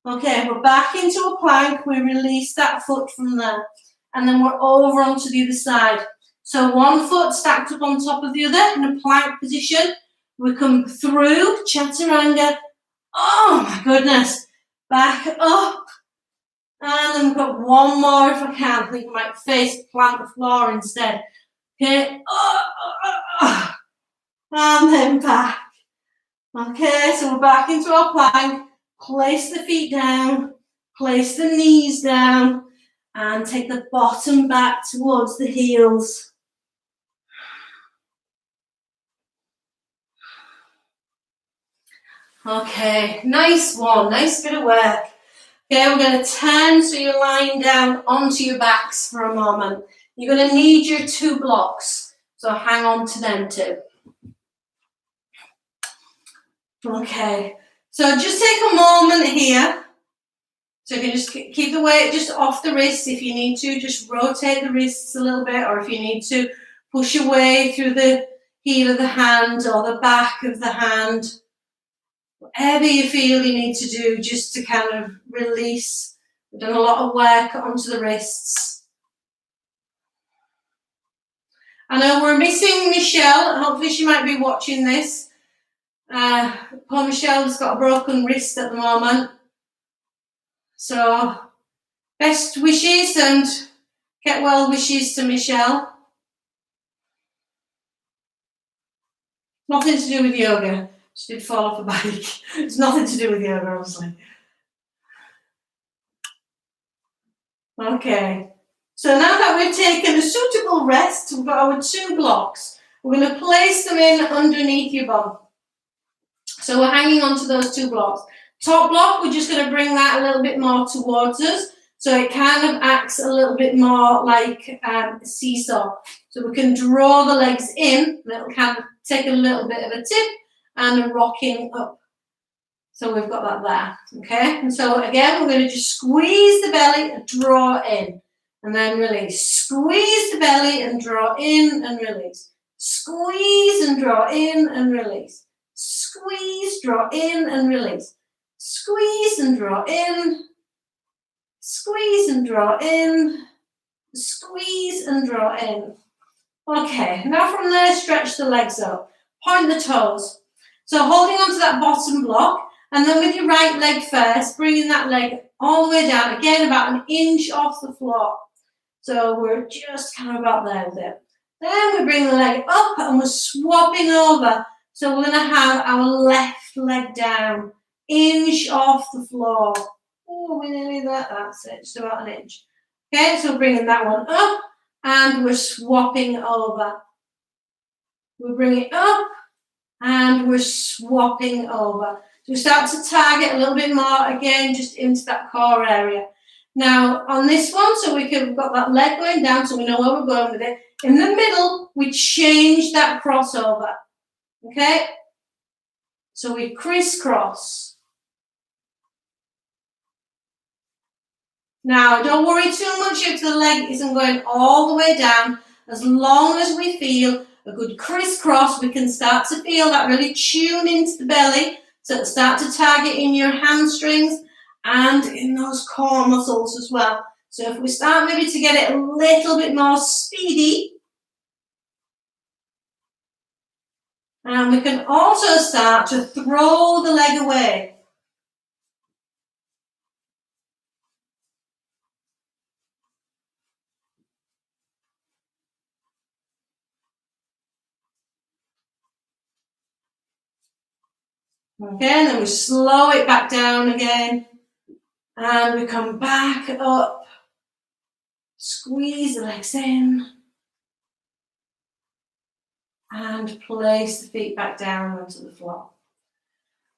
Okay, we're back into a plank, we release that foot from there, and then we're over onto the other side. So one foot stacked up on top of the other in a plank position. We come through chaturanga, oh my goodness, back up, and then we've got one more if I can. I think I might face plant the floor instead. Okay, and then back. Okay, so we're back into our plank. Place the feet down, place the knees down, and take the bottom back towards the heels. Okay, nice one, nice bit of work. Okay, we're going to turn so you're lying down onto your backs for a moment. You're going to need your 2 blocks, so hang on to them too. Okay, so just take a moment here. So you can just keep the weight just off the wrists. If you need to, just rotate the wrists a little bit, or if you need to, push away through the heel of the hand or the back of the hand. Whatever you feel you need to do just to kind of release. We've done a lot of work onto the wrists. I know we're missing Michelle. Hopefully she might be watching this. Poor Michelle's got a broken wrist at the moment. So, best wishes and get well wishes to Michelle. Nothing to do with yoga. She did fall off a bike. It's nothing to do with yoga, obviously. Okay. So now that we've taken a suitable rest, we've got our 2 blocks. We're going to place them in underneath your bum. So we're hanging on to those 2 blocks. Top block, we're just going to bring that a little bit more towards us. So it kind of acts a little bit more like a seesaw. So we can draw the legs in, and it'll kind of take a little bit of a tip and a rocking up. So we've got that there, okay? And so again, we're going to just squeeze the belly and draw in, and then release. Squeeze the belly and draw in and release. Squeeze and draw in and release. Squeeze, draw in and release. Squeeze and draw in. Squeeze and draw in. Squeeze and draw in. Okay, now from there, stretch the legs up. Point the toes. So holding onto that bottom block, and then with your right leg first, bringing that leg all the way down, again about an inch off the floor. So we're just kind of about there with it. Then we bring the leg up and we're swapping over. So we're going to have our left leg down, inch off the floor. Oh, we're nearly there. That's it, just about an inch. Okay, so bringing that one up and we're swapping over. We bring it up and we're swapping over. So we start to target a little bit more, again, just into that core area. Now on this one, so we've got that leg going down, so we know where we're going with it. In the middle, we change that crossover. Okay? So we crisscross. Now, don't worry too much if the leg isn't going all the way down. As long as we feel a good crisscross, we can start to feel that really tune into the belly. So it'll start to target in your hamstrings and in those core muscles as well. So if we start maybe to get it a little bit more speedy, and we can also start to throw the leg away. Okay, and then we slow it back down again. And we come back up. Squeeze the legs in. And place the feet back down onto the floor.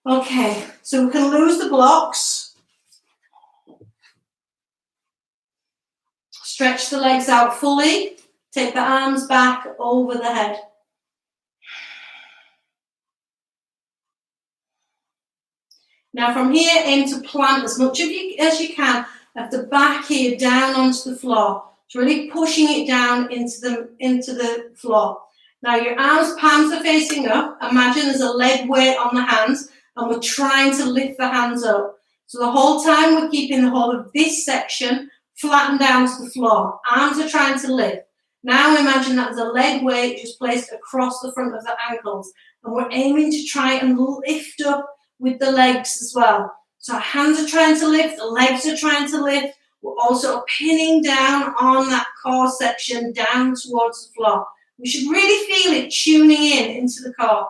Okay, so we can lose the blocks. Stretch the legs out fully. Take the arms back over the head. Now from here, aim to plant as much of you as you can at the back here down onto the floor. So really pushing it down into the floor. Now your arms, palms are facing up. Imagine there's a leg weight on the hands and we're trying to lift the hands up. So the whole time we're keeping the whole of this section flattened down to the floor. Arms are trying to lift. Now imagine that there's a leg weight just placed across the front of the ankles. And we're aiming to try and lift up with the legs as well. So our hands are trying to lift, the legs are trying to lift. We're also pinning down on that core section down towards the floor. We should really feel it tuning in into the core.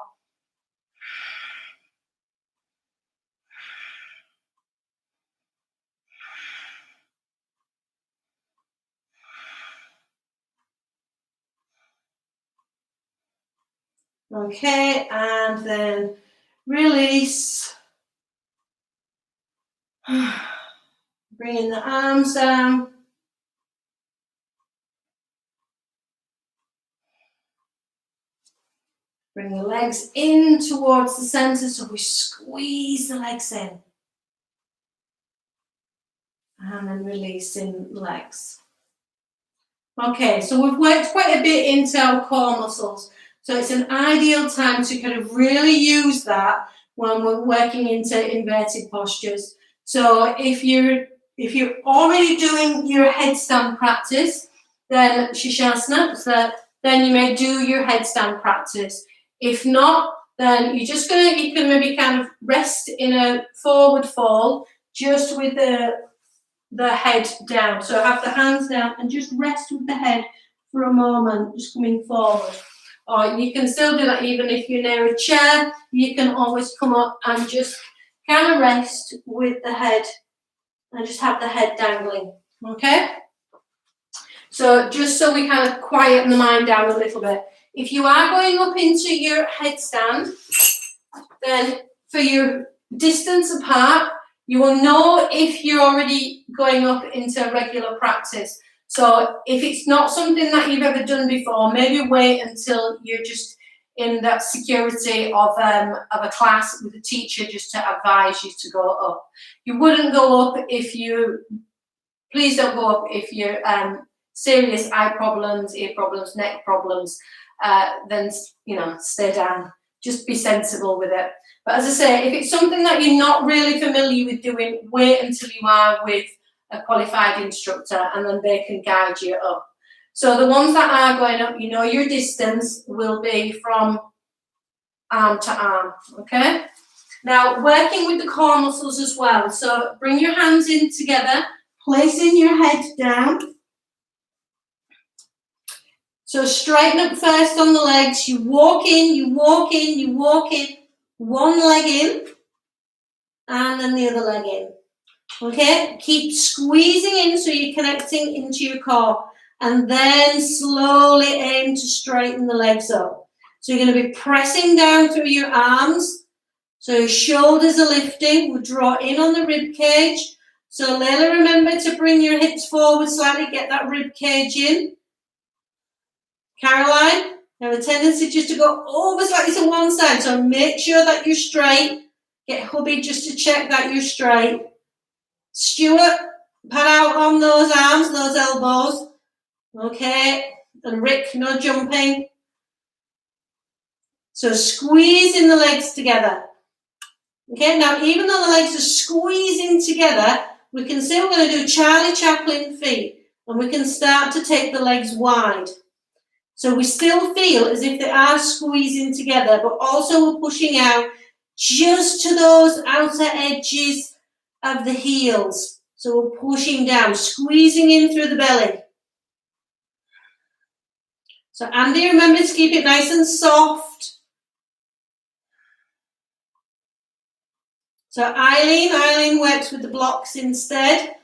Okay, and then release. Bringing the arms down. Bring the legs in towards the center, so we squeeze the legs in. And then releasing the legs. Okay, so we've worked quite a bit into our core muscles. So it's an ideal time to kind of really use that when we're working into inverted postures. So if you're already doing your headstand practice, then Shishasana, so then you may do your headstand practice. If not, then you can maybe kind of rest in a forward fold, just with the head down. So have the hands down and just rest with the head for a moment, just coming forward. Or you can still do that even if you're near a chair. You can always come up and just kind of rest with the head and just have the head dangling. Okay? So just so we kind of quieten the mind down a little bit. If you are going up into your headstand, then for your distance apart, you will know if you're already going up into regular practice. So if it's not something that you've ever done before, maybe wait until you're just in that security of a class with a teacher just to advise you to go up. You wouldn't go up please don't go up if you're serious eye problems, ear problems, neck problems, then, stay down. Just be sensible with it. But as I say, if it's something that you're not really familiar with doing, wait until you are with a qualified instructor and then they can guide you up. So the ones that are going up, your distance will be from arm to arm, okay? Now, working with the core muscles as well. So bring your hands in together, placing your head down. So straighten up first on the legs. You walk in, you walk in, you walk in. One leg in, and then the other leg in. Okay? Keep squeezing in so you're connecting into your core. And then slowly aim to straighten the legs up. So you're going to be pressing down through your arms. So your shoulders are lifting. We draw in on the rib cage. So Layla, remember to bring your hips forward slightly, get that rib cage in. Caroline, you have a tendency just to go over slightly to one side, so make sure that you're straight. Get hubby just to check that you're straight. Stuart, pad out on those arms, those elbows. Okay, and Rick, no jumping. So squeezing the legs together. Okay, now even though the legs are squeezing together, we can see we're going to do Charlie Chaplin feet, and we can start to take the legs wide. So we still feel as if they are squeezing together, but also we're pushing out just to those outer edges of the heels. So we're pushing down, squeezing in through the belly. So Andy, remember to keep it nice and soft. So Eileen works with the blocks instead.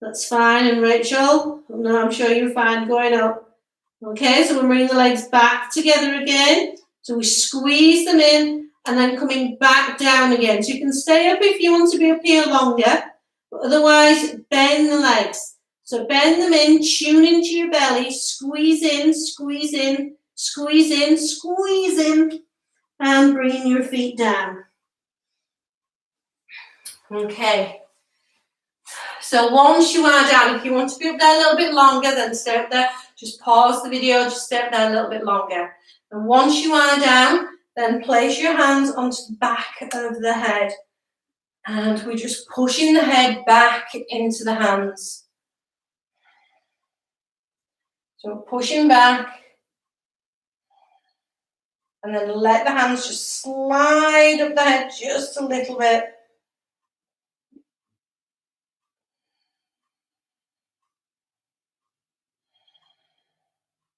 That's fine. And Rachel, no, I'm sure you're fine going up. Okay, so we're bringing the legs back together again. So we squeeze them in and then coming back down again. So you can stay up if you want to be up here longer, but otherwise bend the legs. So bend them in, tune into your belly, squeeze in, squeeze in, squeeze in, squeeze in, and bring your feet down. Okay. So once you are down, if you want to be up there a little bit longer, then stay up there. Just pause the video, just stay up there a little bit longer. And once you are down, then place your hands onto the back of the head. And we're just pushing the head back into the hands. So pushing back. And then let the hands just slide up the head just a little bit.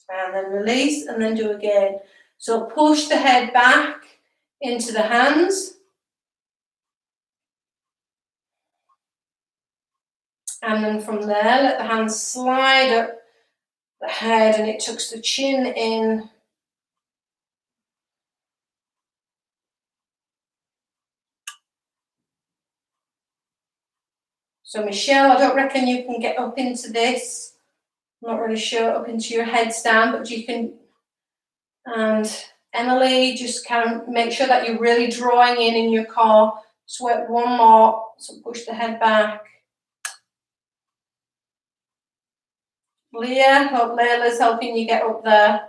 And then release and then do again. So push the head back into the hands. And then from there, let the hands slide up the head and it tucks the chin in. So Michelle, I don't reckon you can get up into this. I'm not really sure, up into your headstand, but you can. And Emily, just kind of make sure that you're really drawing in your core. Just work one more, so push the head back. Leah, hope Layla's helping you get up there.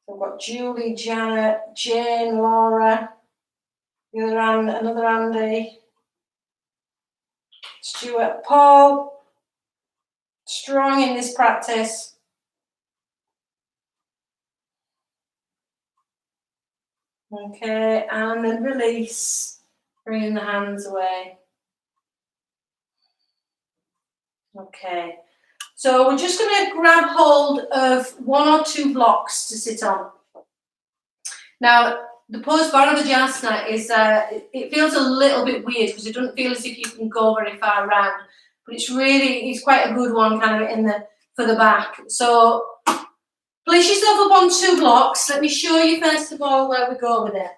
So we've got Julie, Janet, Jane, Laura, the other another Andy, Stuart, Paul. Strong in this practice. Okay, and then release, bringing the hands away. Okay, so we're just going to grab hold of one or two blocks to sit on. Now, the pose Bharadvajasana is, it feels a little bit weird because it doesn't feel as if you can go very far around, but it's quite a good one kind of for the back. So place yourself up on two blocks. Let me show you first of all where we go with it.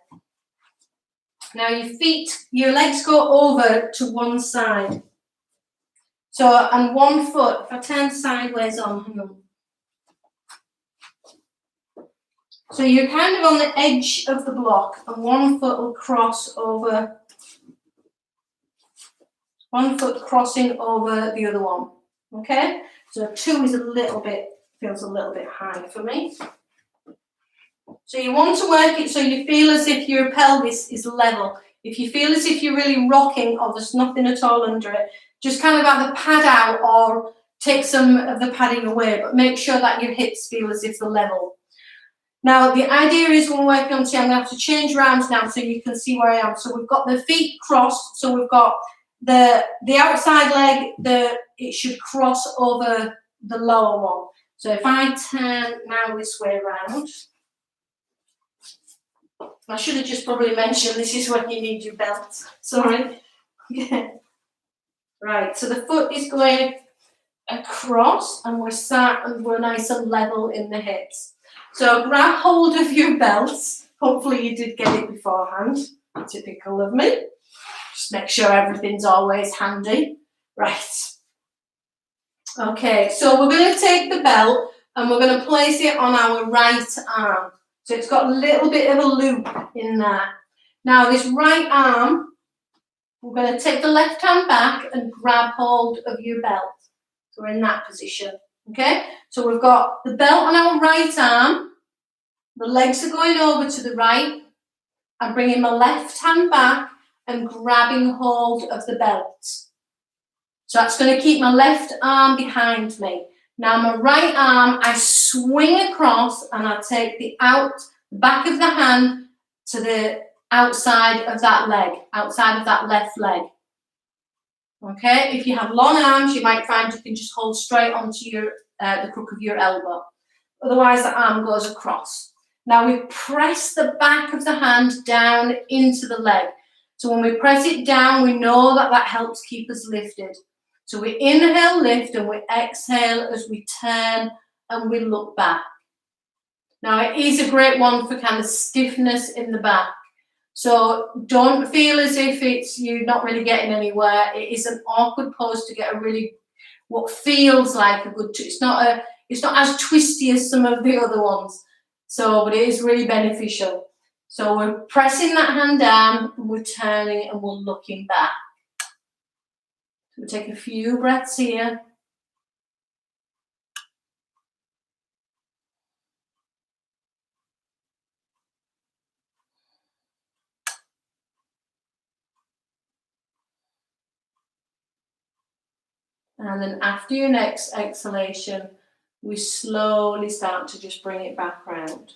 Now your legs go over to one side. So, and one foot, if I turn sideways on, hang on. So you're kind of on the edge of the block and one foot will cross over, one foot crossing over the other one, okay? So two is feels a little bit high for me. So you want to work it so you feel as if your pelvis is level. If you feel as if you're really rocking or there's nothing at all under it, just kind of have the pad out or take some of the padding away, but make sure that your hips feel as if they're level. Now, the idea is when we're working on I'm going to have to change around now so you can see where I am. So we've got the feet crossed, so we've got the outside leg, it should cross over the lower one. So if I turn now this way around, I should have just probably mentioned this is when you need your belt. Sorry. Right, so the foot is going across, and we're sat and we're nice and level in the hips. So grab hold of your belts. Hopefully you did get it beforehand. Typical of me. Just make sure everything's always handy. Right. Okay, so we're going to take the belt and we're going to place it on our right arm. So it's got a little bit of a loop in there. Now this right arm, we're going to take the left hand back and grab hold of your belt. So we're in that position. Okay, so we've got the belt on our right arm. The legs are going over to the right. I'm bringing my left hand back and grabbing hold of the belt. So that's going to keep my left arm behind me. Now my right arm, I swing across and I take the back of the hand to the outside of that leg, outside of that left leg. Okay, if you have long arms, you might find you can just hold straight onto the crook of your elbow. Otherwise, the arm goes across. Now we press the back of the hand down into the leg. So when we press it down, we know that that helps keep us lifted. So we inhale, lift, and we exhale as we turn and we look back. Now it is a great one for kind of stiffness in the back. So don't feel as if you're not really getting anywhere. It is an awkward pose to get a really, what feels like a good, it's not as twisty as some of the other ones. So, but it is really beneficial. So we're pressing that hand down, and we're turning and we're looking back. We'll take a few breaths here. And then after your next exhalation, we slowly start to just bring it back round.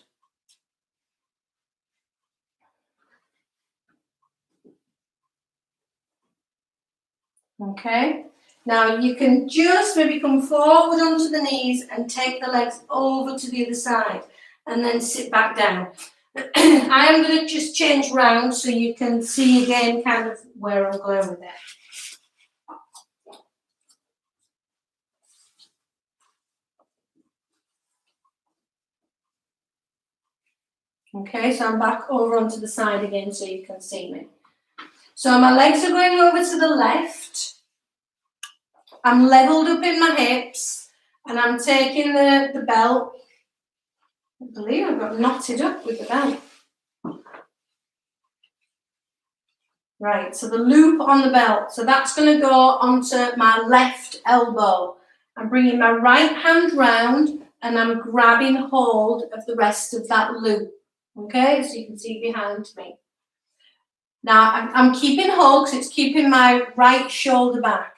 Okay, now you can just maybe come forward onto the knees and take the legs over to the other side and then sit back down. I am going to just change round so you can see again kind of where I'm going with it. Okay, so I'm back over onto the side again so you can see me. So my legs are going over to the left. I'm leveled up in my hips and I'm taking the belt. I believe I've got knotted up with the belt. Right, so the loop on the belt. So that's going to go onto my left elbow. I'm bringing my right hand round and I'm grabbing hold of the rest of that loop. Okay, so you can see behind me. Now I'm keeping hold because it's keeping my right shoulder back.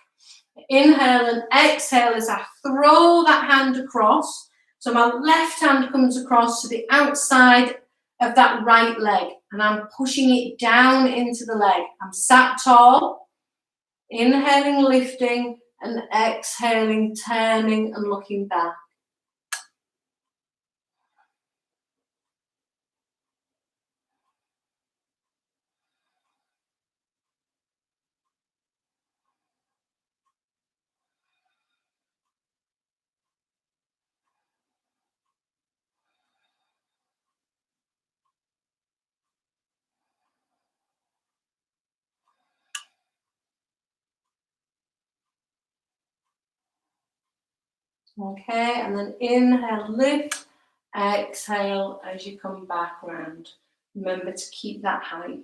Inhale and exhale as I throw that hand across. So my left hand comes across to the outside of that right leg and I'm pushing it down into the leg. I'm sat tall, inhaling, lifting, and exhaling, turning and looking back. Okay, and then inhale, lift, exhale as you come back round. Remember to keep that height.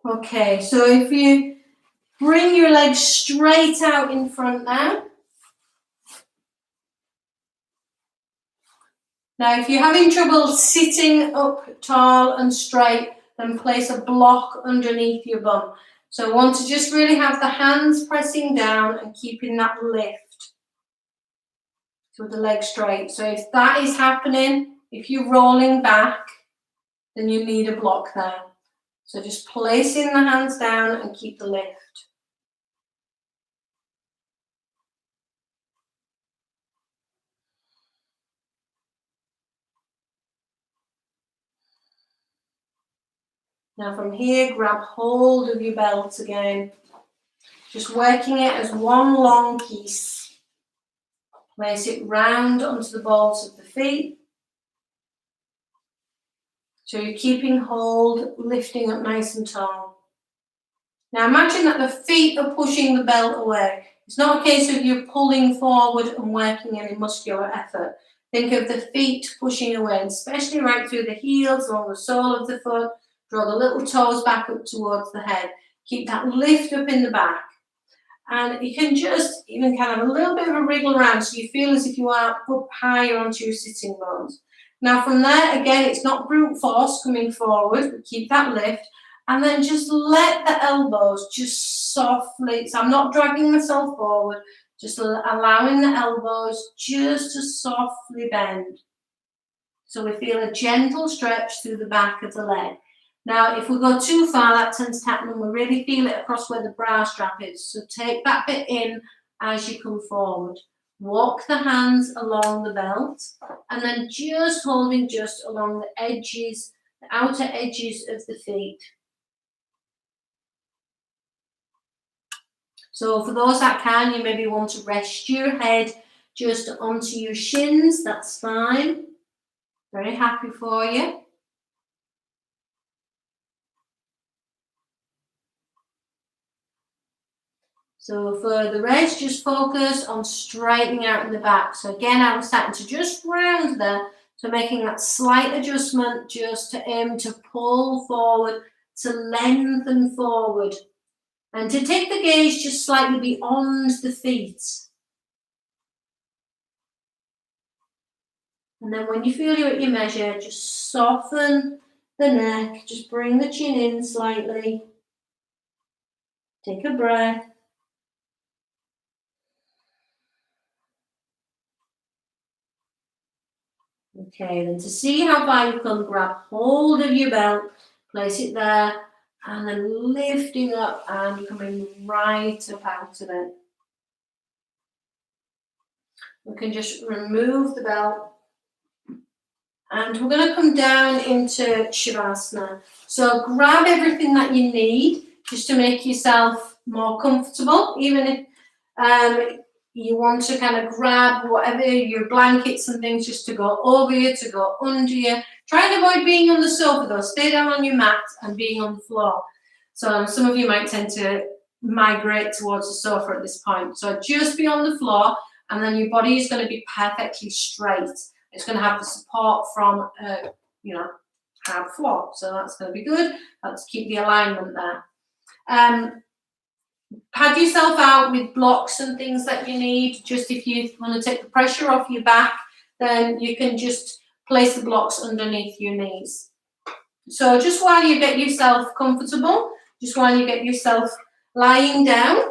Okay, so if you bring your legs straight out in front now. Now, if you're having trouble sitting up tall and straight, then place a block underneath your bum. So I want to just really have the hands pressing down and keeping that lift with the leg straight. So if that is happening, if you're rolling back, then you need a block there. So just placing the hands down and keep the lift. Now from here, grab hold of your belt again just working it as one long piece. Place it round onto the balls of the feet. So you're keeping hold, lifting up nice and tall. Now imagine that the feet are pushing the belt away. It's not a case of you pulling forward and working any muscular effort. Think of the feet pushing away, especially right through the heels, along the sole of the foot. Draw the little toes back up towards the head. Keep that lift up in the back. And you can just even kind of a little bit of a wriggle around so you feel as if you are up higher onto your sitting bones. Now from there, again, it's not brute force coming forward, but keep that lift. And then just let the elbows just softly, so I'm not dragging myself forward, just allowing the elbows just to softly bend. So we feel a gentle stretch through the back of the leg. Now, if we go too far, that tends to happen and we really feel it across where the bra strap is. So take that bit in as you come forward. Walk the hands along the belt and then just holding just along the edges, the outer edges of the feet. So for those that can, you maybe want to rest your head just onto your shins. That's fine. Very happy for you. So for the rest, just focus on straightening out in the back. So again, I'm starting to just round there. So making that slight adjustment just to aim to pull forward, to lengthen forward. And to take the gaze just slightly beyond the feet. And then when you feel you're at your measure, just soften the neck. Just bring the chin in slightly. Take a breath. Okay, then to see how far you can, grab hold of your belt, place it there, and then lifting up and coming right up out of it. We can just remove the belt. And we're going to come down into Shavasana. So grab everything that you need just to make yourself more comfortable, even if you want to kind of grab whatever, your blankets and things just to go over you, to go under you. Try and avoid being on the sofa though. Stay down on your mat and being on the floor. So some of you might tend to migrate towards the sofa at this point. So just be on the floor and then your body is going to be perfectly straight. It's going to have the support from, hard floor. So that's going to be good. Let's keep the alignment there. Pad yourself out with blocks and things that you need. Just if you want to take the pressure off your back, then you can just place the blocks underneath your knees. So just while you get yourself comfortable, just while you get yourself lying down.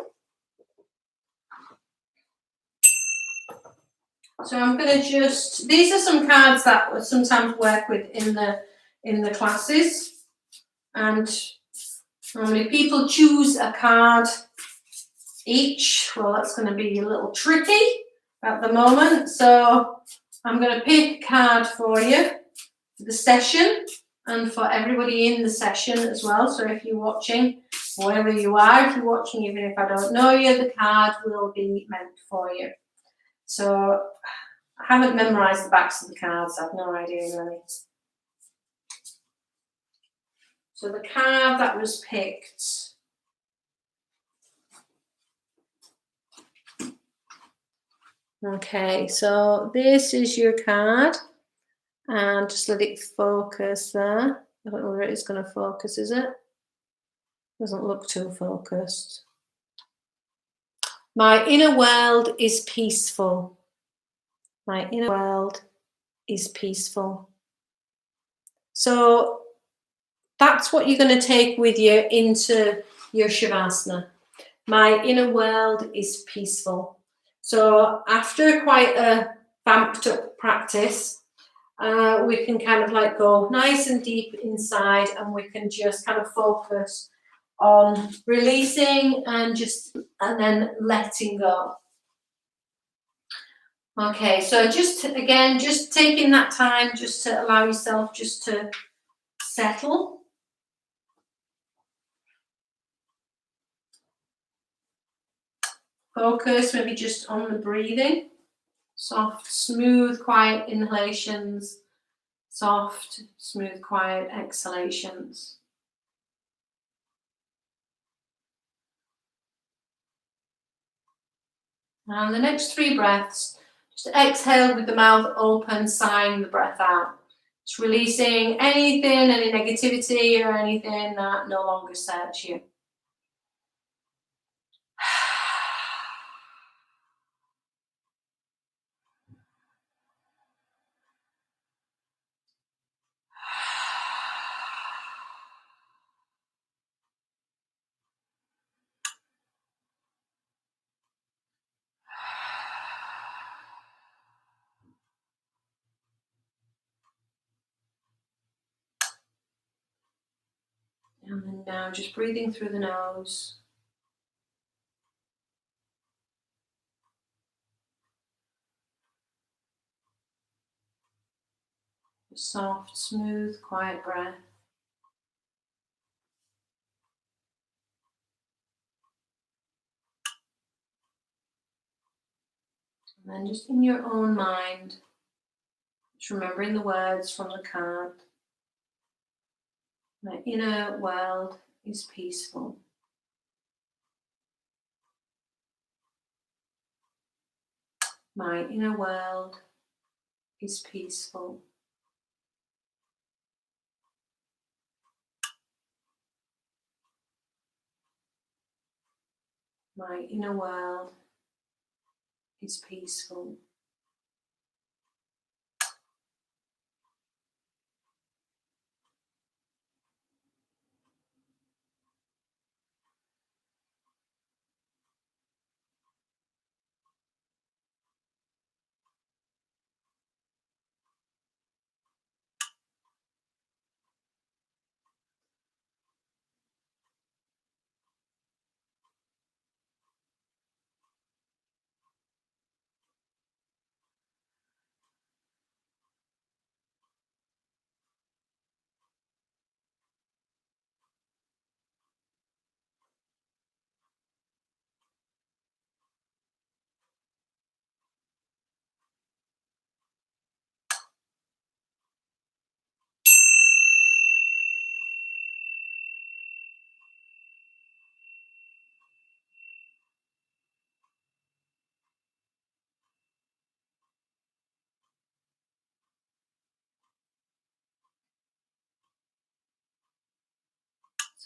So I'm going to just, these are some cards that I sometimes work with in the classes. And normally people choose a card each. Well, that's going to be a little tricky at the moment. So I'm going to pick a card for you for the session and for everybody in the session as well. So if you're watching, wherever you are, if you're watching, even if I don't know you, the card will be meant for you. So I haven't memorised the backs of the cards. I have no idea really. So the card that was picked. Okay, so this is your card. And just let it focus there. I don't know where it is going to focus, is it? Doesn't look too focused. My inner world is peaceful. My inner world is peaceful. So that's what you're going to take with you into your Shavasana. My inner world is peaceful. So after quite a vamped up practice, we can kind of like go nice and deep inside and we can just kind of focus on releasing and then letting go. Okay, so just taking that time just to allow yourself just to settle. Focus maybe just on the breathing. Soft, smooth, quiet inhalations. Soft, smooth, quiet exhalations. And the next 3 breaths, just exhale with the mouth open, sighing the breath out. Just releasing anything, any negativity or anything that no longer serves you. And then now just breathing through the nose. A soft, smooth, quiet breath. And then just in your own mind, just remembering the words from the card. My inner world is peaceful. My inner world is peaceful. My inner world is peaceful.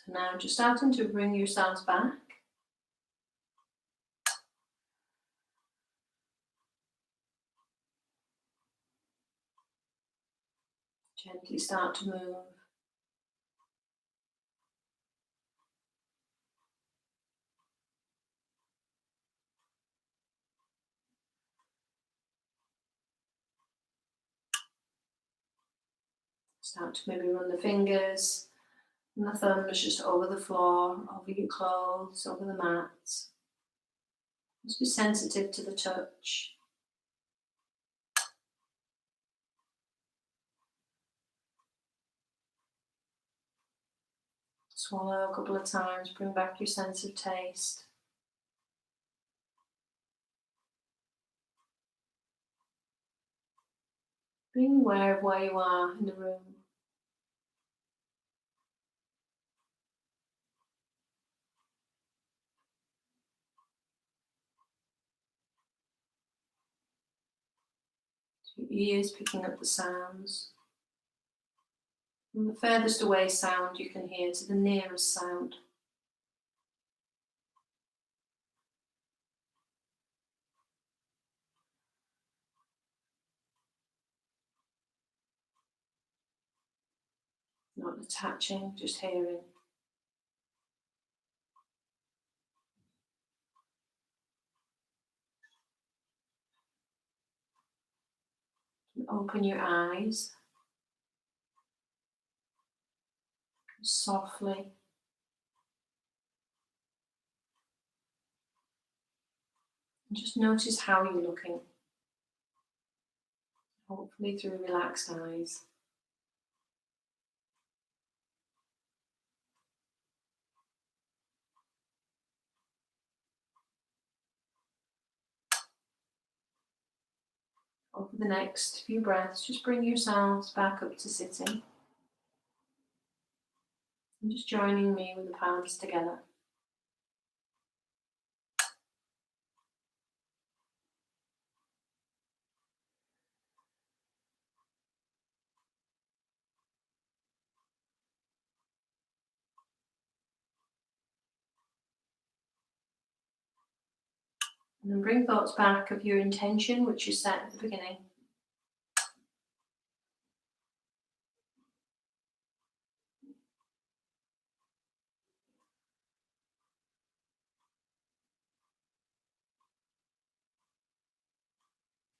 So now just starting to bring yourselves back. Gently start to move. Start to maybe run the fingers and the thumbs just over the floor, over your clothes, over the mats. Just be sensitive to the touch. Swallow a couple of times, bring back your sense of taste. Being aware of where you are in the room. Your ears picking up the sounds. From the furthest away sound you can hear to the nearest sound. Not attaching, just hearing. Open your eyes softly. And just notice how you're looking. Hopefully through relaxed eyes. the next few breaths, just bring yourselves back up to sitting. And just joining me with the palms together. And then bring thoughts back of your intention, which you set at the beginning.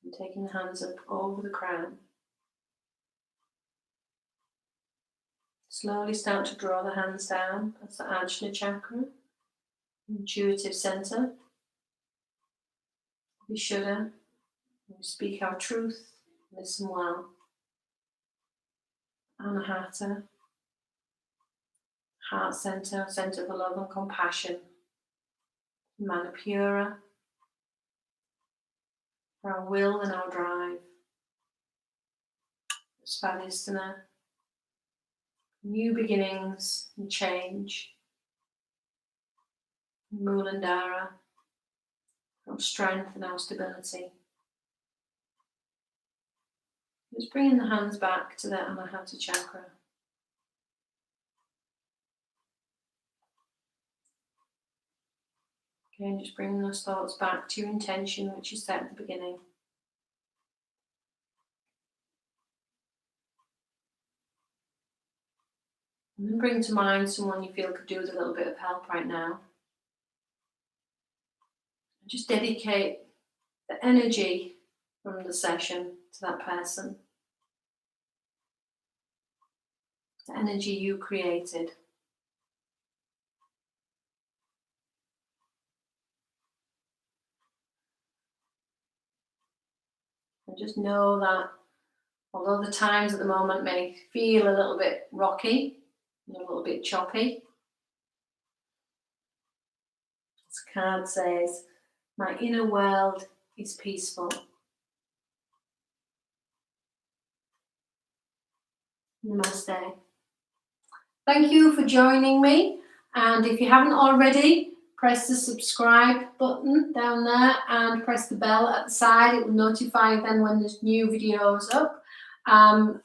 And taking the hands up over the crown. Slowly start to draw the hands down. That's the Ajna chakra, intuitive center. We shudder. We speak our truth. Listen well. Anahata, heart center, center for love and compassion. Manipura, for our will and our drive. Svadhisthana, new beginnings and change. Mulandhara, our strength and our stability. Just bringing the hands back to the Anahata chakra. Again, just bringing those thoughts back to your intention, which you set at the beginning. And then bring to mind someone you feel could do with a little bit of help right now. And just dedicate the energy from the session to that person. The energy you created. And just know that although the times at the moment may feel a little bit rocky, and a little bit choppy, as the card says, my inner world is peaceful. Namaste. Thank you for joining me, and if you haven't already, press the subscribe button down there and press the bell at the side. It will notify you then when there's new videos up,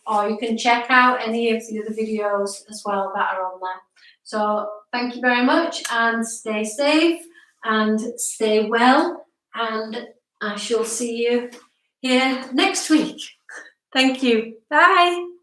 or you can check out any of the other videos as well that are on there. So thank you very much, and stay safe and stay well, and I shall see you here next week. Thank you. Bye.